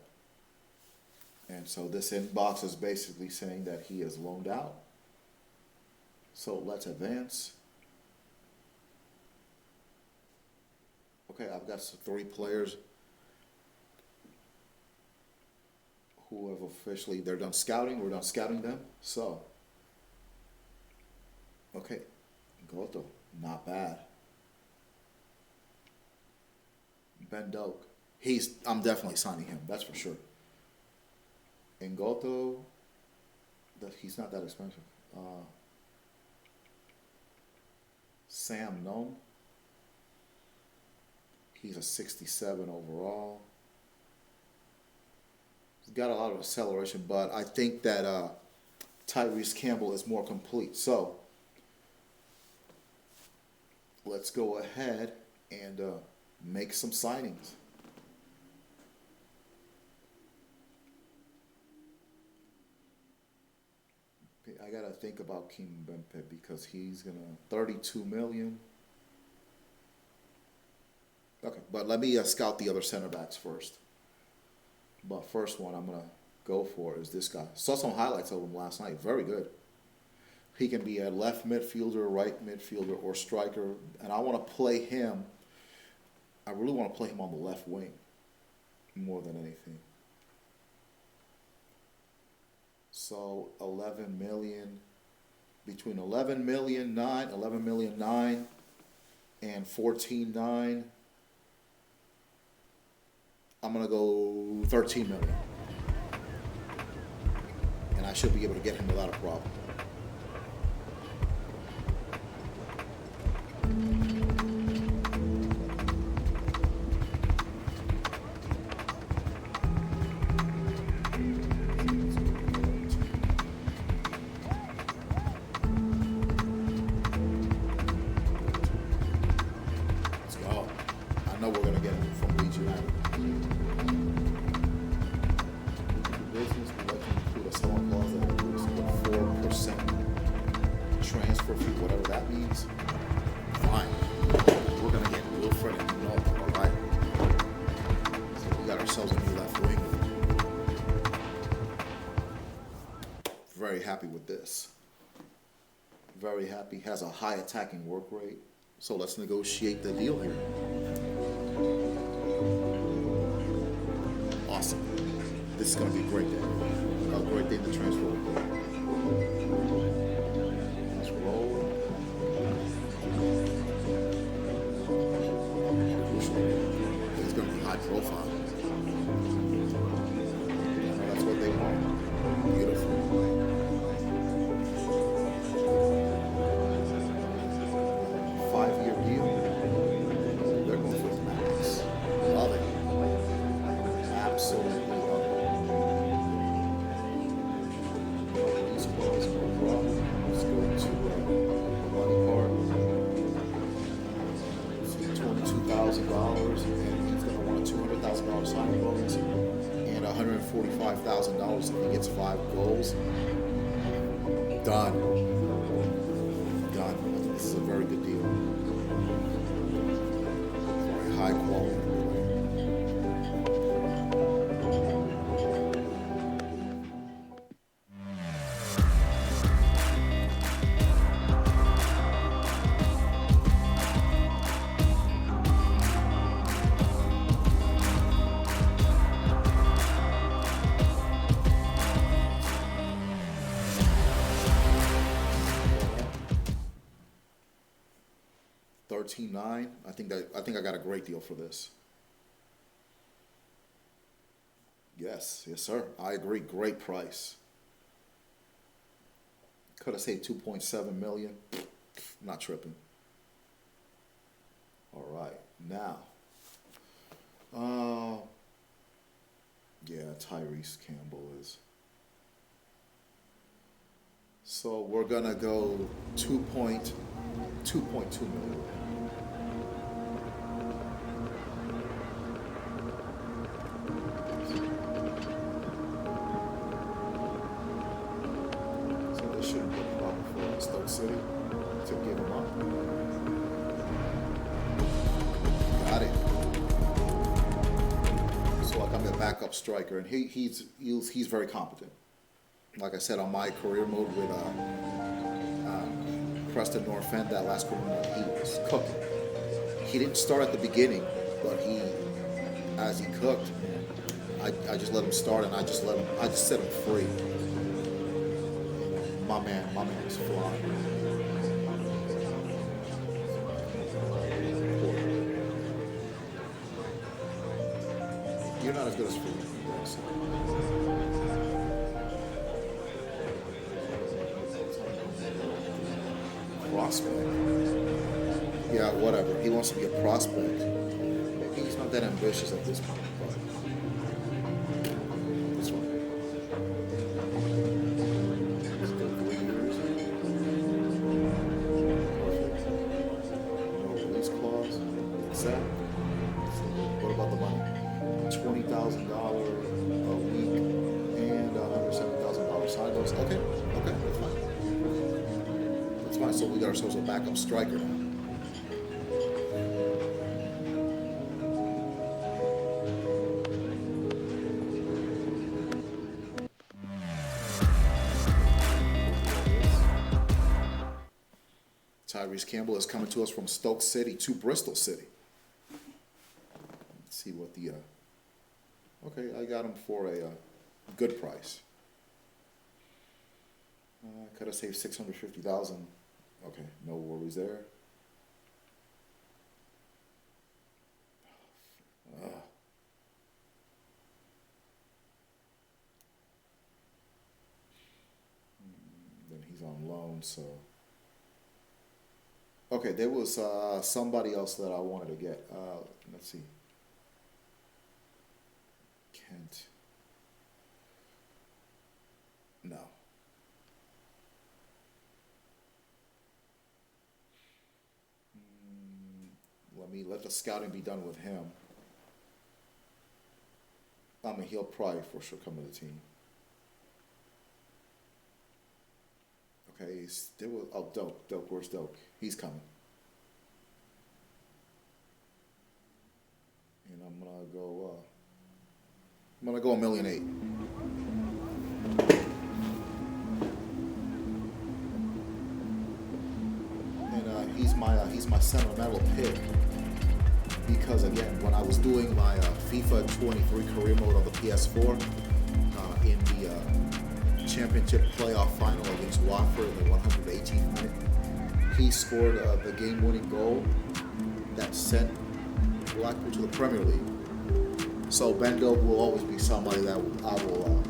And so this inbox is basically saying that he is loaned out. So let's advance. Okay, I've got 3 players who have officially, they're done scouting. We're done scouting them. So, okay, Goto, not bad. Ben Doak, I'm definitely signing him. That's for sure. And Goto, he's not that expensive. Sam Nome, he's a 67 overall. He's got a lot of acceleration, but I think that Tyrese Campbell is more complete. So let's go ahead and make some signings. I gotta think about Kim Bempe because he's gonna 32 million. Okay, but let me scout the other center backs first. But first one I'm gonna go for is this guy. Saw some highlights of him last night. Very good. He can be a left midfielder, right midfielder, or striker, and I want to play him. I really want to play him on the left wing more than anything. So 11 million, between 11 million 9 and 14.9. I'm gonna go 13 million, and I should be able to get him without a problem. I know we're going to get him from Leeds United. Business, we like to include a selling clause that includes a 4% transfer fee, whatever that means. Fine. We're going to get Wilfred and North, all right? So we got ourselves a new left wing. Very happy with this. Very happy. Has a high attacking work rate. So let's negotiate the deal here. Awesome. This is going to be a great day. A great day in the transfer window. Let's roll. It's going to be high profile. $50,000 signing bonus and $145,000 if he gets 5 goals. Done. Done. I think this is a very good deal. Very high quality. $13.9. I think I got a great deal for this. Yes, sir. I agree. Great price. Could have saved 2.7 million. Not tripping. All right, now. Yeah, Tyrese Campbell is. So we're gonna go 2.2 million. So this shouldn't be a problem for Stoke City to give him up. Got it. So like I'm a backup striker, and he's very competent. Like I said, on my career mode with Preston North End, that last career mode, he was cooking. He didn't start at the beginning, but as he cooked, I just let him start, and I just set him free. My man was flying. You're not as good as Philly. Prospect. Yeah, whatever. He wants to be a prospect. Maybe he's not that ambitious at this point, but this one. Still 3 years. Perfect. No release clause. Exact. So what about the money? $20,000 a week and $170,000 sign bonus. Okay, that's fine. That's fine. So we got ourselves a backup striker now. Tyrese Campbell is coming to us from Stoke City to Bristol City. Let's see what the okay, I got him for a good price. Could have saved 650,000. Okay, no worries there. Then he's on loan, so. Okay, there was somebody else that I wanted to get. Let's see. Kent. No. Let the scouting be done with him. I mean, he'll probably for sure come to the team. Okay, Doak. Where's Doak? He's coming. And I'm gonna go $1.8 million. And he's my sentimental pick. Because again, when I was doing my FIFA 23 career mode on the PS4, in the championship playoff final against Watford in the 118th minute, he scored the game-winning goal that sent Blackpool to the Premier League. So Ben Doak will always be somebody that I will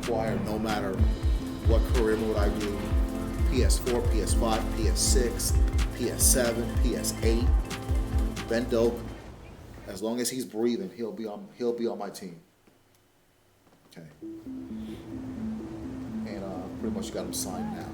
acquire no matter what career mode I do. PS4, PS5, PS6, PS7, PS8. Ben Doak, as long as he's breathing, he'll be on my team. Okay. And pretty much got him signed now.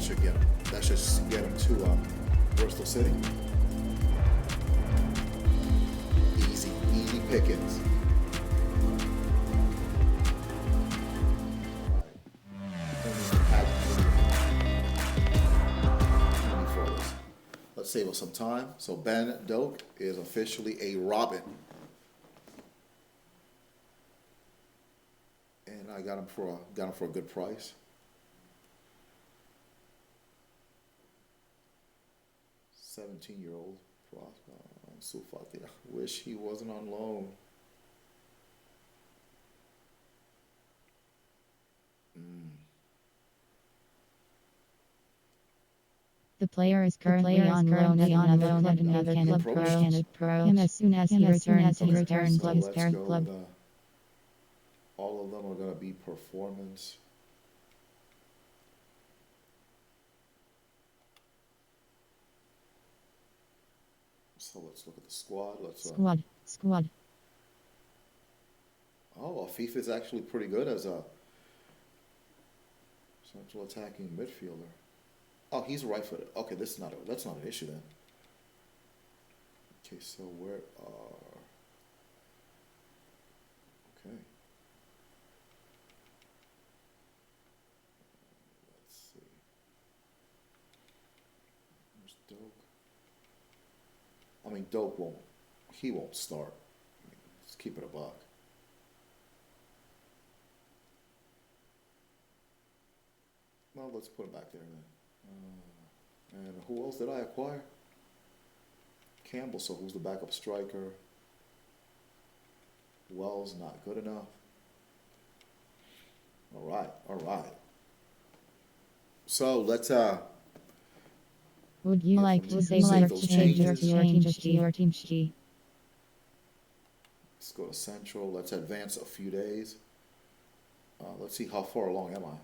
should get him. That should get him to Bristol City. Easy pickings. Let's save us some time. So Ben Doak is officially a Robin. And I got him for a good price. 17-year-old Sufati. I wish he wasn't on loan. The player is currently on loan at another club pro him as soon as he returns to his parent club. All of them are going to be performance. So let's look at the squad. Squad. Oh, Afif is actually pretty good as a central attacking midfielder. Oh, he's right-footed. Okay, that's not an issue then. Okay, so where are... Okay. Let's see. Where's Doak? I mean, Doak won't start. I mean, let's keep it a buck. Well, let's put him back there then. And who else did I acquire? Campbell, so who's the backup striker? Wells, not good enough. All right. So let's Would you like to save those changes to your team sheet? Let's go to Central. Let's advance a few days. Let's see how far along am I.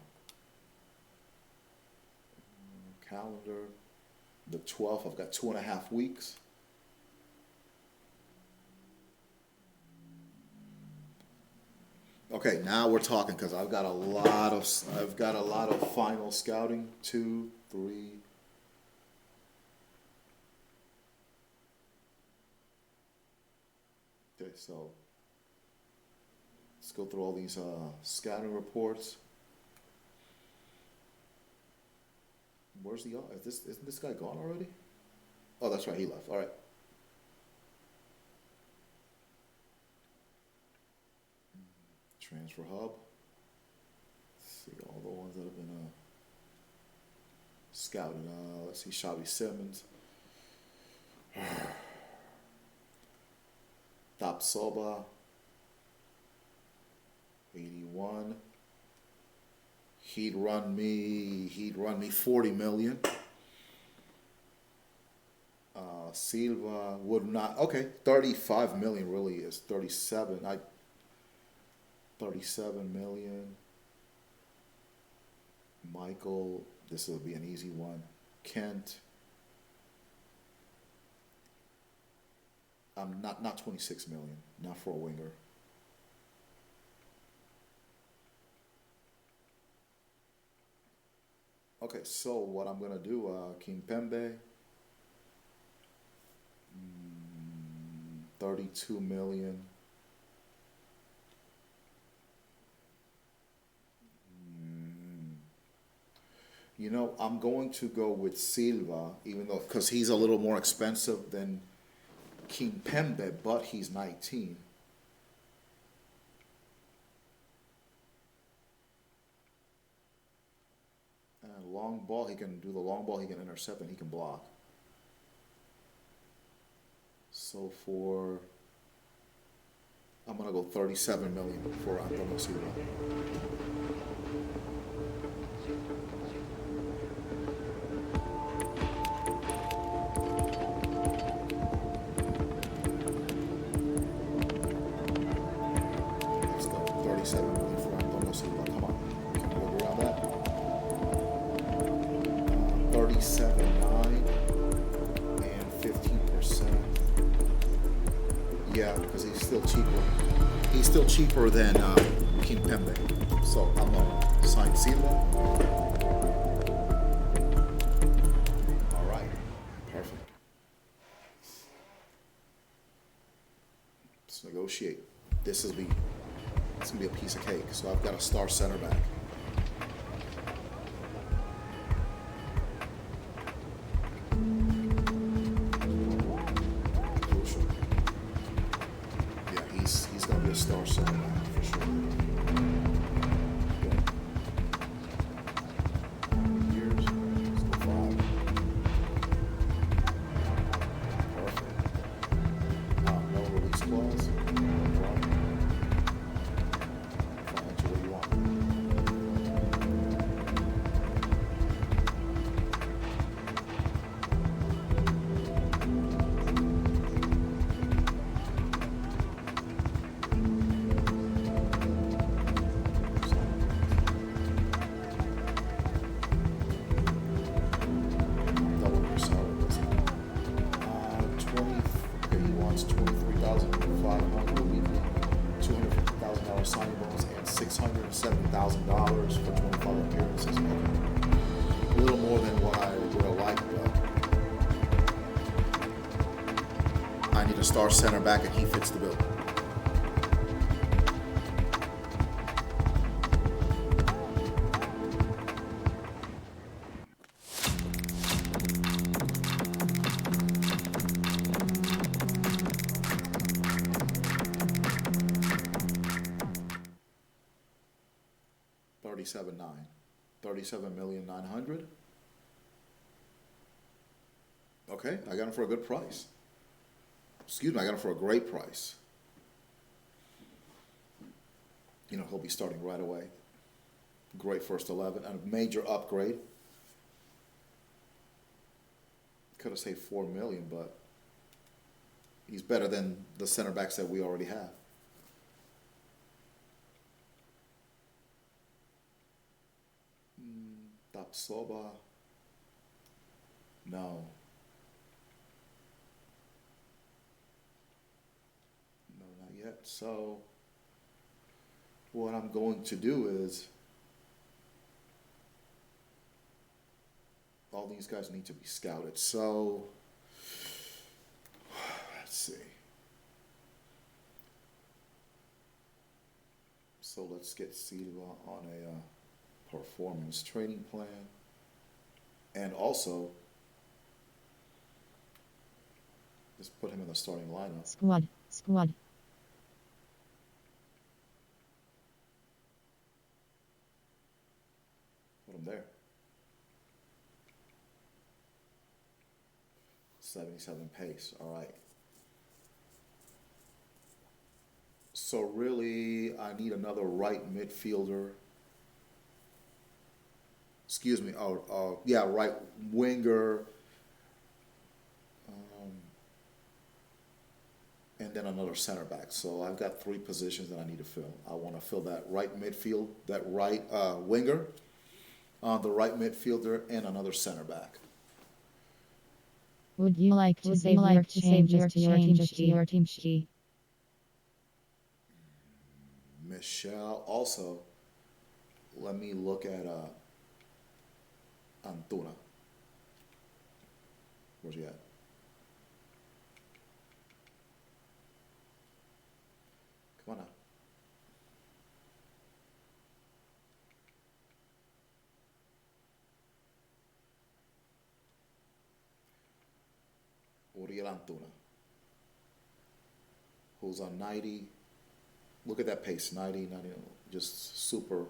Calendar, the 12th, I've got 2.5 weeks. Okay, now we're talking because I've got a lot of final scouting. 2, 3. Okay, so let's go through all these scouting reports. Where's the isn't this guy gone already? Oh, that's right, he left. All right. Transfer hub. Let's see all the ones that have been scouted. Let's see, Xavi Simmons. Top Soba. 81. He'd run me 40 million. Silva would not. Okay, 35 million really is 37. 37 million. Michael, this will be an easy one. Kent. Not 26 million. Not for a winger. Okay, so what I'm gonna do, Kimpembe, 32 million. You know, I'm going to go with Silva, even though because he's a little more expensive than Kimpembe, but he's 19. Long ball, he can do the long ball, he can intercept, and he can block. So I'm going to go 37 million for Antonio Silva. Let's go, 37 million for Antonio Silva. Come on, can we work around that? 37.9 and 15%. Yeah, because he's still cheaper. He's still cheaper than Kimpembe. So I'm gonna sign Silva. Let's negotiate. This is it's gonna be a piece of cake. So I've got a star center back. Crucial. Yeah, he's gonna be a star center back for sure. Okay. Years. Let's go 5. Perfect. No release clause. No problem. Financial what you want. Double your salary. 20. Okay, he wants 23,500 weekly, $250,000 signing bonus, and $670,000 for 25 appearances. Okay. A little more than what I would have liked, but I need a star center back, and he fits the bill. $37,900,000. Okay, I got him for a good price. Excuse me, I got him for a great price. You know, he'll be starting right away. Great first 11 and a major upgrade. Could have saved $4 million, but he's better than the center backs that we already have. Tapsoba. No. No, not yet. So what I'm going to do is all these guys need to be scouted. So let's see. So let's get seated on a performance training plan, and also just put him in the starting lineup. Squad. Put him there. 77 pace. All right. So really, I need another right midfielder. Excuse me. Yeah, right winger. And then another center back. So I've got 3 positions that I need to fill. I want to fill that right midfield, that right winger, the right midfielder, and another center back. Would you like to save your changes to your team sheet? Michelle. Also, let me look at Antuna. Where's he at? Come on now. Uriel Antuna, who's on 90. Look at that pace, 90, just super.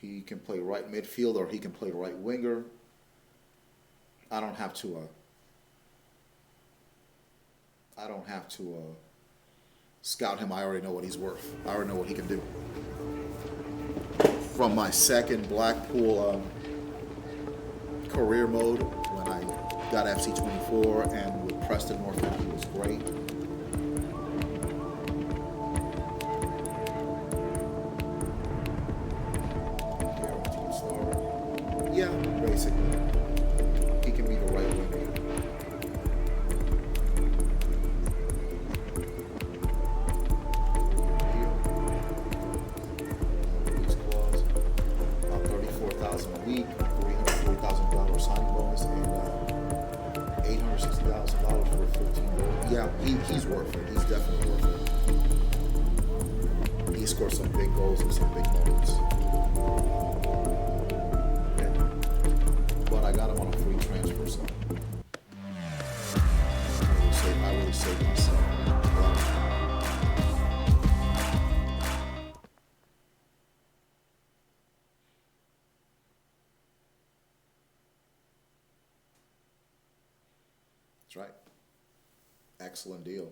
He can play right midfield or he can play right winger. I don't have to scout him. I already know what he's worth. I already know what he can do. From my second Blackpool career mode, when I got FC24 and with Preston North End, he was great. Yeah, basically. He can be the right winger. Release clause, $34,000 a week, $340,000 signing bonus, and $860,000 for 15 goals. Yeah, he's worth it. He's definitely worth it. He scored some big goals and some big moments. Okay. But I got him on a free transfer, so I really saved myself. That's right. Excellent deal.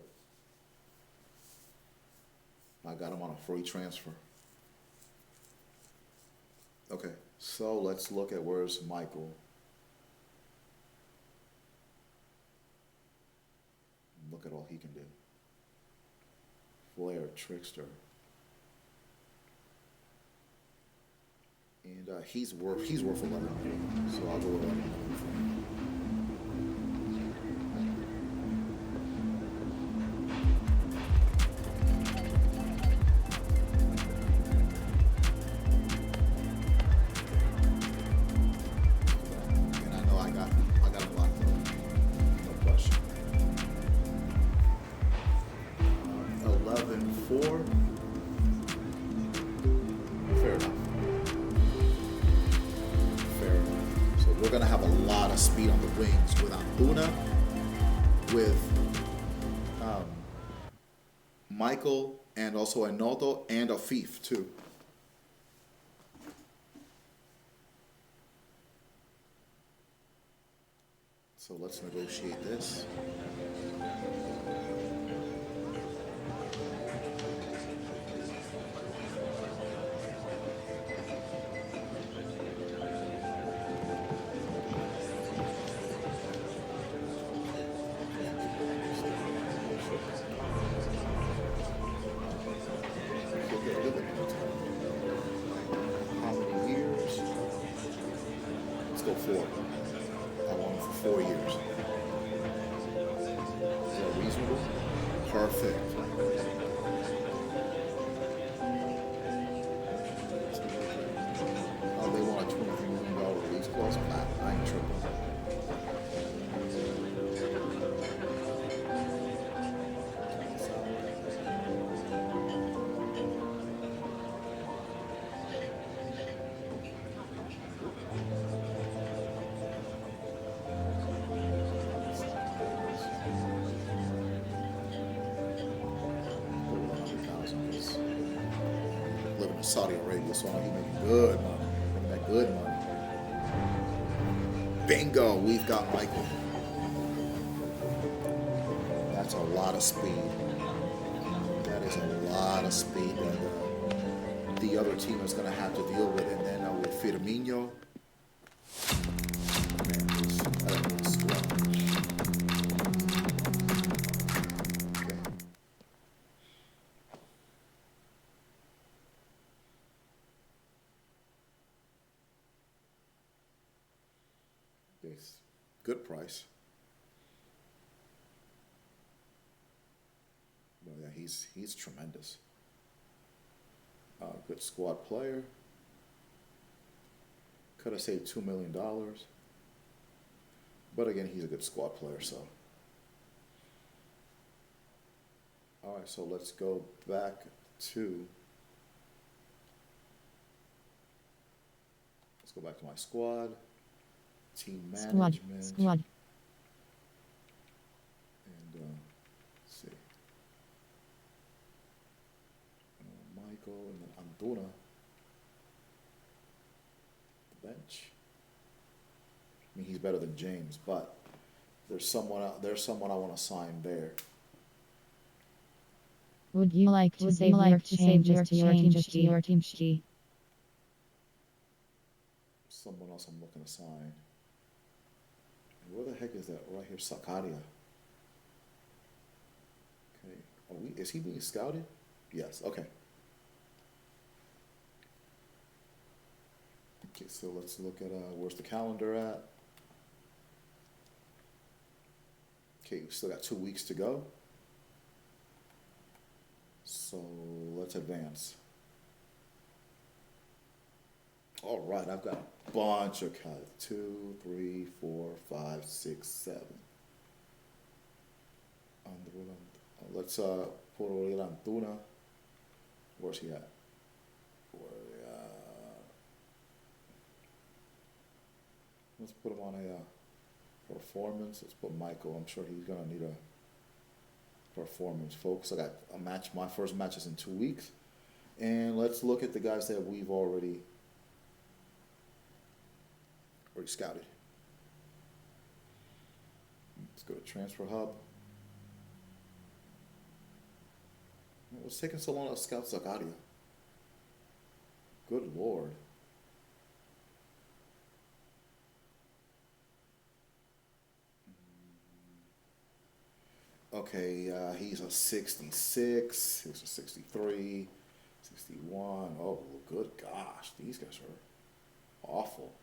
I got him on a free transfer. Okay, so let's look at where's Michael. Look at all he can do. Flair, trickster. And he's worth 11. So I'll go with 11. We're going to have a lot of speed on the wings with Antuna, with Michael, and also Enoto and Afif too. So let's negotiate this. Go 4. I want him for 4 years. Is that reasonable? Perfect. Oh, they want a $23 million release clause? I ain't tripping. Living in Saudi Arabia, so I know he making good money. Making that good money. Bingo, we've got Michael. That's a lot of speed. That is a lot of speed that the other team is going to have to deal with. And then with Firmino, man, that is swell. Good price. Well, yeah, he's tremendous. Good squad player. Could have saved $2 million. But again, he's a good squad player, so. All right, so let's go back to. Let's go back to my squad. Team management. Squad. And let's see. Michael and then Antuna. The bench. I mean, he's better than James, but there's someone I want to sign there. Would you like to save your changes to your team sheet? Someone else I'm looking to sign. Where the heck is that? Right here, Sakaria. Okay. Is he being scouted? Yes. Okay. Okay, so let's look at where's the calendar at? Okay, we still got 2 weeks to go. So let's advance. All right, I've got a bunch of cuts. 2, 3, 4, 5, 6, 7. Let's put Uriel Antuna. Where's he at? Let's put him on a performance. Let's put Michael. I'm sure he's gonna need a performance focus. I got a match. My first match is in 2 weeks, and let's look at the guys that we've already scouted. Let's go to Transfer Hub. What's taking so long to scout Zagaria? Good Lord. Okay, he's a 66, he's a 63, 61. Oh, good gosh, these guys are awful.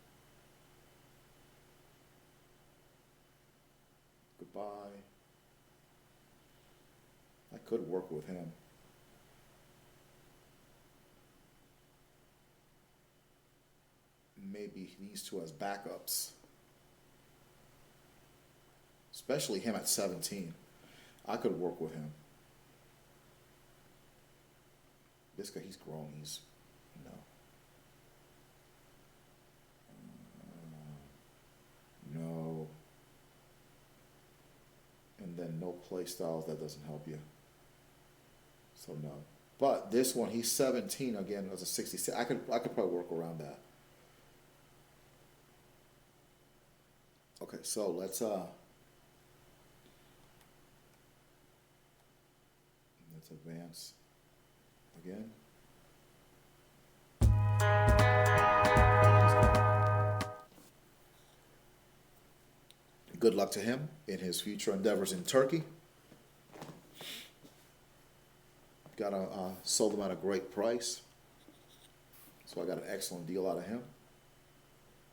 Goodbye. I could work with him. Maybe these two as backups. Especially him at 17. I could work with him. This guy, he's grown. He's, no. And then no play styles, that doesn't help you. So no. But this one, he's 17 again as a 66. I could probably work around that. Okay, so let's advance again. Good luck to him in his future endeavors in Turkey. Sold him at a great price, so I got an excellent deal out of him.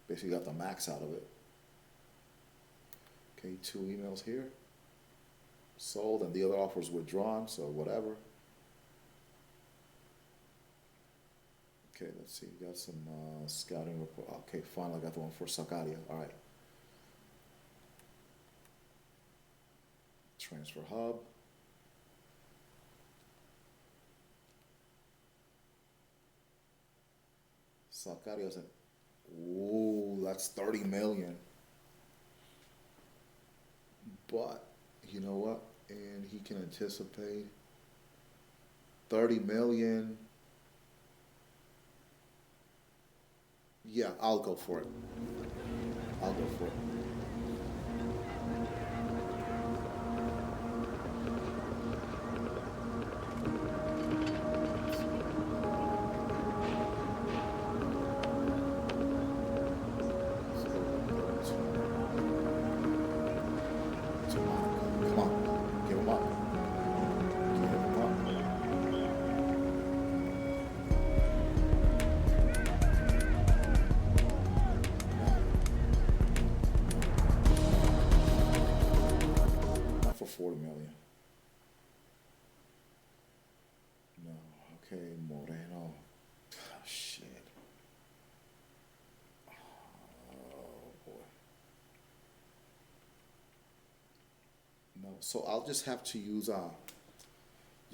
Basically got the max out of it. Okay, 2 emails here. Sold, and the other offer was withdrawn, so whatever. Okay, let's see. Got some scouting report. Okay, finally got the one for Sakaria. All right. Transfer Hub. Sakaria's at, ooh, that's 30 million. But you know what? And he can anticipate 30 million. Yeah, I'll go for it. I'll go for it. Come on, give him up. Give him up. Not for 40 million. No. Okay, Moreno. Oh, shit. Oh boy. No. So I'll just have to use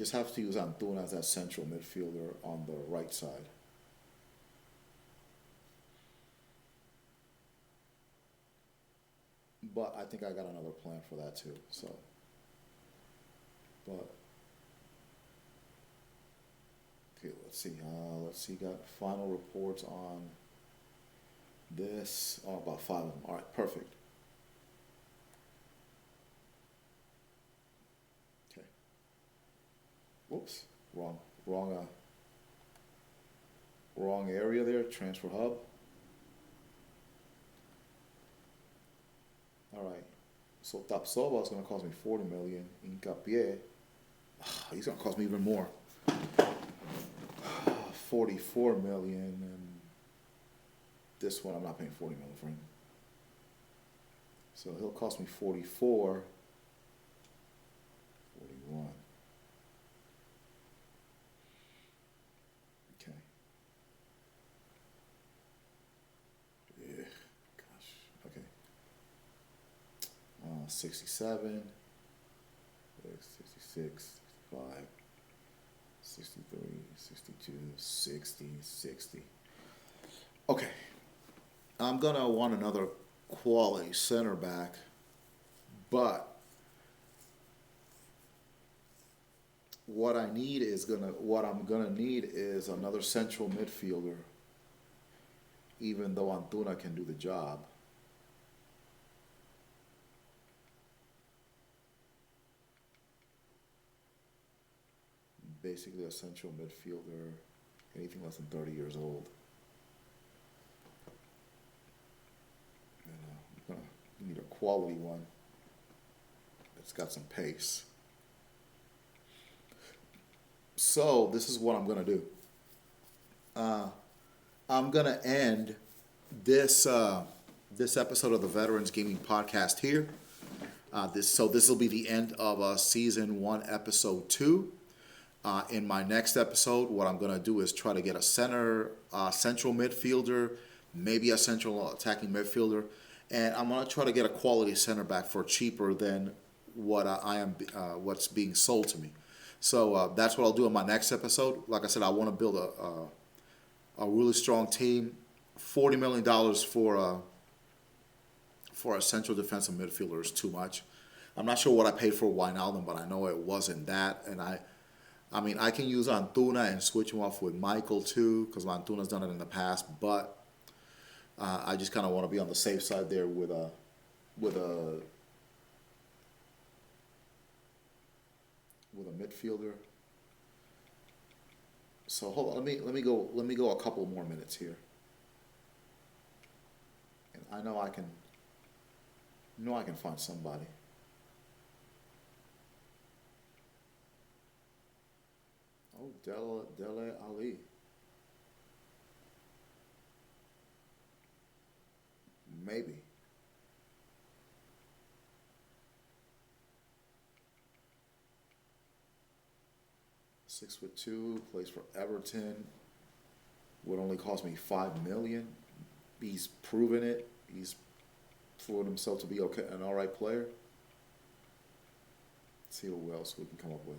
Antuna as that central midfielder on the right side. But I think I got another plan for that too. So, but okay, let's see. Got final reports on this. Oh, about 5 of them. All right, perfect. Okay. Whoops, wrong area there. Transfer Hub. All right. So Tapsoba is going to cost me 40 million. Hincapié, he's going to cost me even more. 44 million, and this one I'm not paying 40 million for him. So he'll cost me 44. 41. Okay. Yeah. Gosh. Okay. 67. 66, 65, 63, 62, 60, 60. Okay, I'm gonna want another quality center back, but what I'm gonna need is another central midfielder, even though Antuna can do the job. Basically a central midfielder, anything less than 30 years old. And I'm gonna need a quality one that's got some pace. So this is what I'm gonna do. I'm gonna end this episode of the Veterans Gaming Podcast here. This will be the end of season 1, episode 2. In my next episode, what I'm gonna do is try to get a central midfielder, maybe a central attacking midfielder, and I'm gonna try to get a quality center back for cheaper than what's being sold to me. So that's what I'll do in my next episode. Like I said, I want to build a really strong team. $40 million for a central defensive midfielder is too much. I'm not sure what I paid for Wijnaldum, but I know it wasn't that. And I mean, I can use Antuna and switch him off with Michael too, because Antuna's done it in the past. But I just kind of want to be on the safe side there with a midfielder. So hold on, let me go a couple more minutes here. And I know I can find somebody. Oh, Dele Ali. Maybe. 6'2", plays for Everton. Would only cost me $5 million. He's proven it. He's proven himself to be an all right player. Let's see who else we can come up with.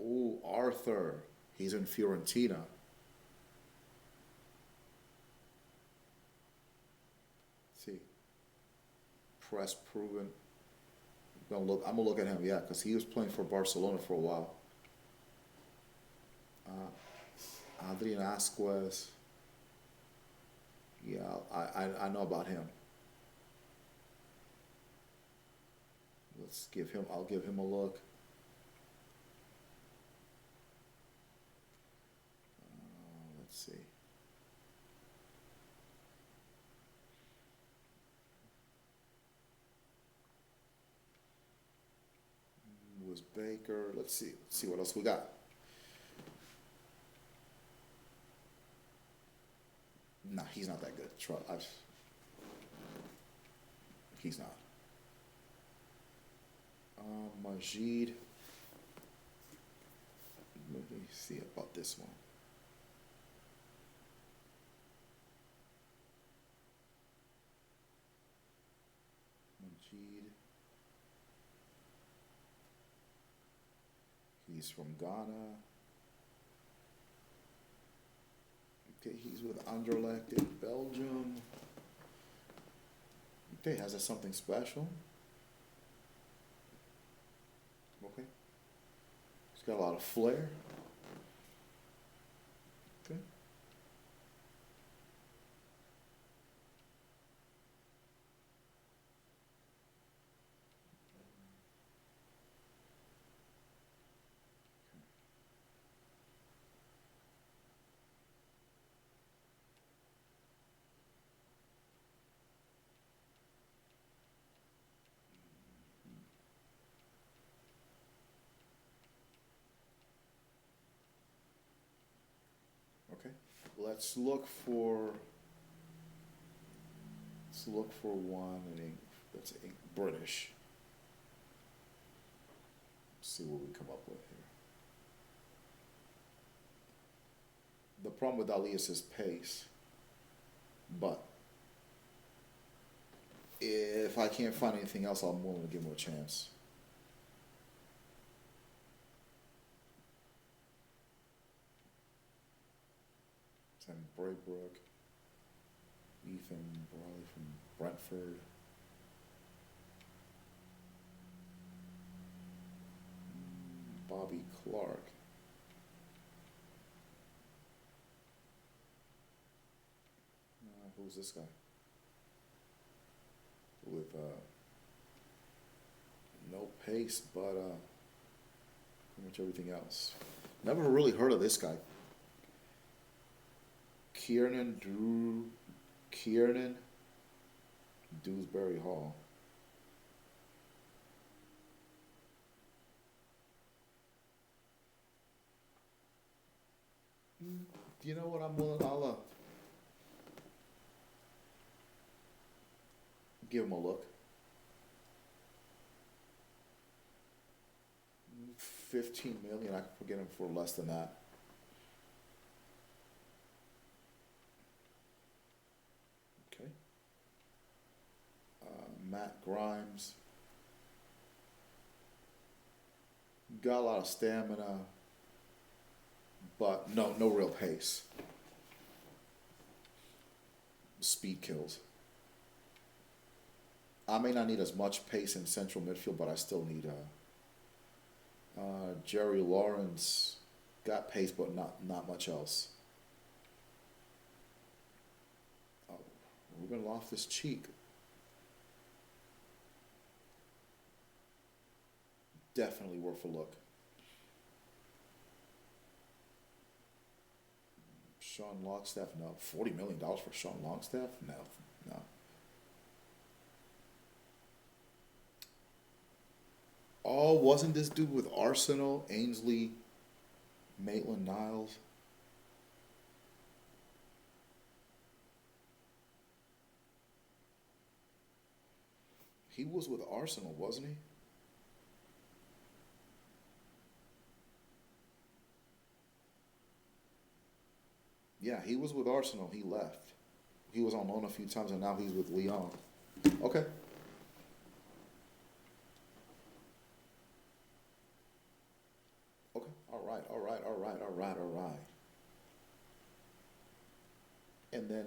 Oh, Arthur. He's in Fiorentina. Let's see. Press proven. I'm gonna look at him, yeah, because he was playing for Barcelona for a while. Adrian Asquez. Yeah, I know about him. I'll give him a look. Let's see. Was Baker. Let's see what else we got. Nah, he's not that good. He's not. Majid. Let me see about this one. Majid. He's from Ghana. Okay, he's with Anderlecht in Belgium. Okay, has something special. Okay. He's got a lot of flair. Okay. Okay. Let's look for one that's British. See what we come up with here. The problem with Ali is his pace. But if if I can't find anything else, I'm willing to give him a chance. Sam Braybrook, Ethan Briley from Brentford. Bobby Clark. Who's this guy? With no pace, but pretty much everything else. Never really heard of this guy. Kiernan Dewsbury Hall. You know what? I'll give him a look. 15 million. I could get him for less than that. Okay. Matt Grimes. Got a lot of stamina, but no real pace. Speed kills. I may not need as much pace in central midfield, but I still need Jerry Lawrence. Got pace, but not much else. Oh, Ruben Loftus-Cheek. Definitely worth a look. Sean Longstaff, no. $40 million for Sean Longstaff? No. Oh, wasn't this dude with Arsenal, Ainsley Maitland-Niles? He was with Arsenal, wasn't he? Yeah, he was with Arsenal. He left. He was on loan a few times, and now he's with Lyon. Okay. Okay. All right. And then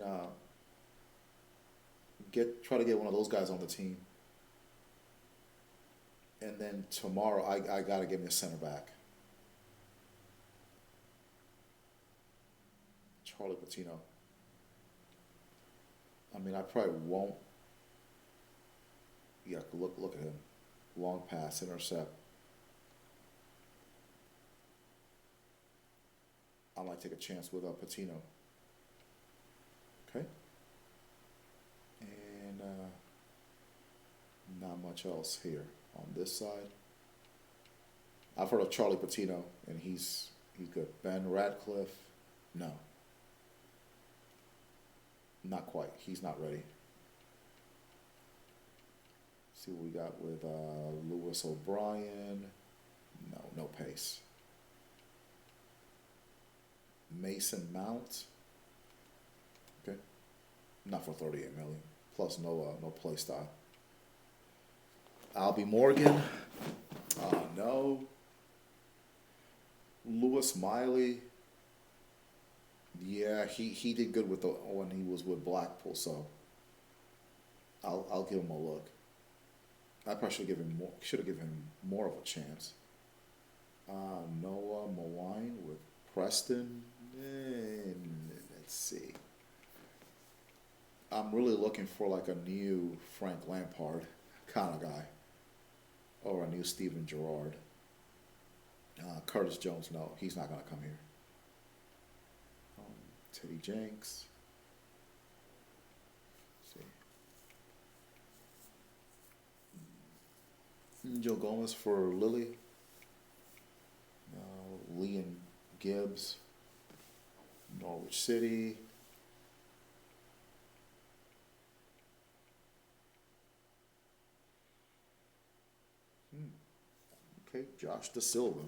try to get one of those guys on the team. And then tomorrow, I gotta get me a center back. Charlie Patino. I mean, I probably won't. Yeah, look at him. Long pass, intercept. I might take a chance with Patino. Okay. And not much else here on this side. I've heard of Charlie Patino, and he's good. Ben Radcliffe, no. Not quite. He's not ready. See what we got with Lewis O'Brien. No pace. Mason Mount. Okay. Not for 38 million. Plus no play style. Albie Morgan. No. Lewis Miley. Yeah, he did good with when he was with Blackpool, so I'll give him a look. I probably should have given him more of a chance. Noah Mawine with Preston. Let's see. I'm really looking for like a new Frank Lampard kind of guy, or a new Steven Gerrard. Curtis Jones, no, he's not gonna come here. Teddy Jenks. Let's see. Joe Gomez for Lily. Leon Gibbs. Norwich City. Okay, Josh Da Silva.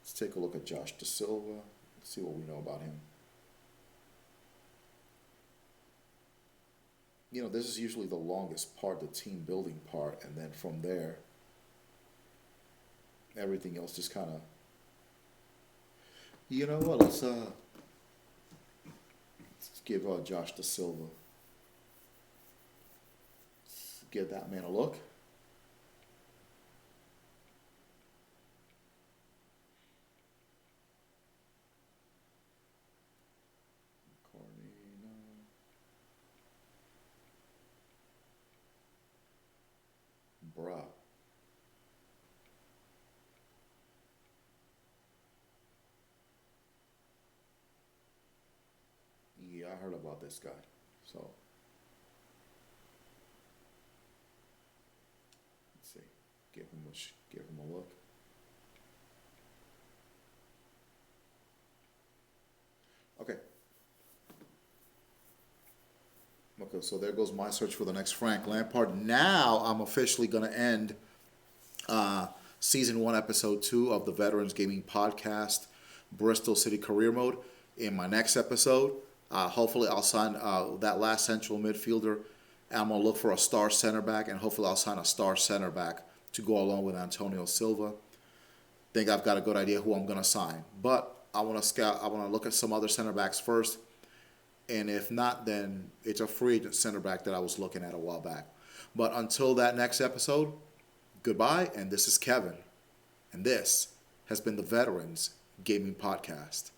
Let's take a look at Josh Da Silva. See what we know about him. this is usually the longest part, the team building part, and then from there, everything else just kind of. You know what? Let's give Josh Da Silva. Let's give that man a look. Bruh. Yeah, I heard about this guy. So, let's see. Give him a look. Okay. Okay, so there goes my search for the next Frank Lampard. Now I'm officially going to end Season 1, Episode 2 of the Veterans Gaming Podcast, Bristol City Career Mode. In my next episode, hopefully I'll sign that last central midfielder. I'm going to look for a star center back, and hopefully I'll sign a star center back to go along with Antonio Silva. Think I've got a good idea who I'm going to sign. But I want to scout. I want to look at some other center backs first. And if not, then it's a free agent center back that I was looking at a while back. But until that next episode, goodbye. And this is Kevin. And this has been the Veterans Gaming Podcast.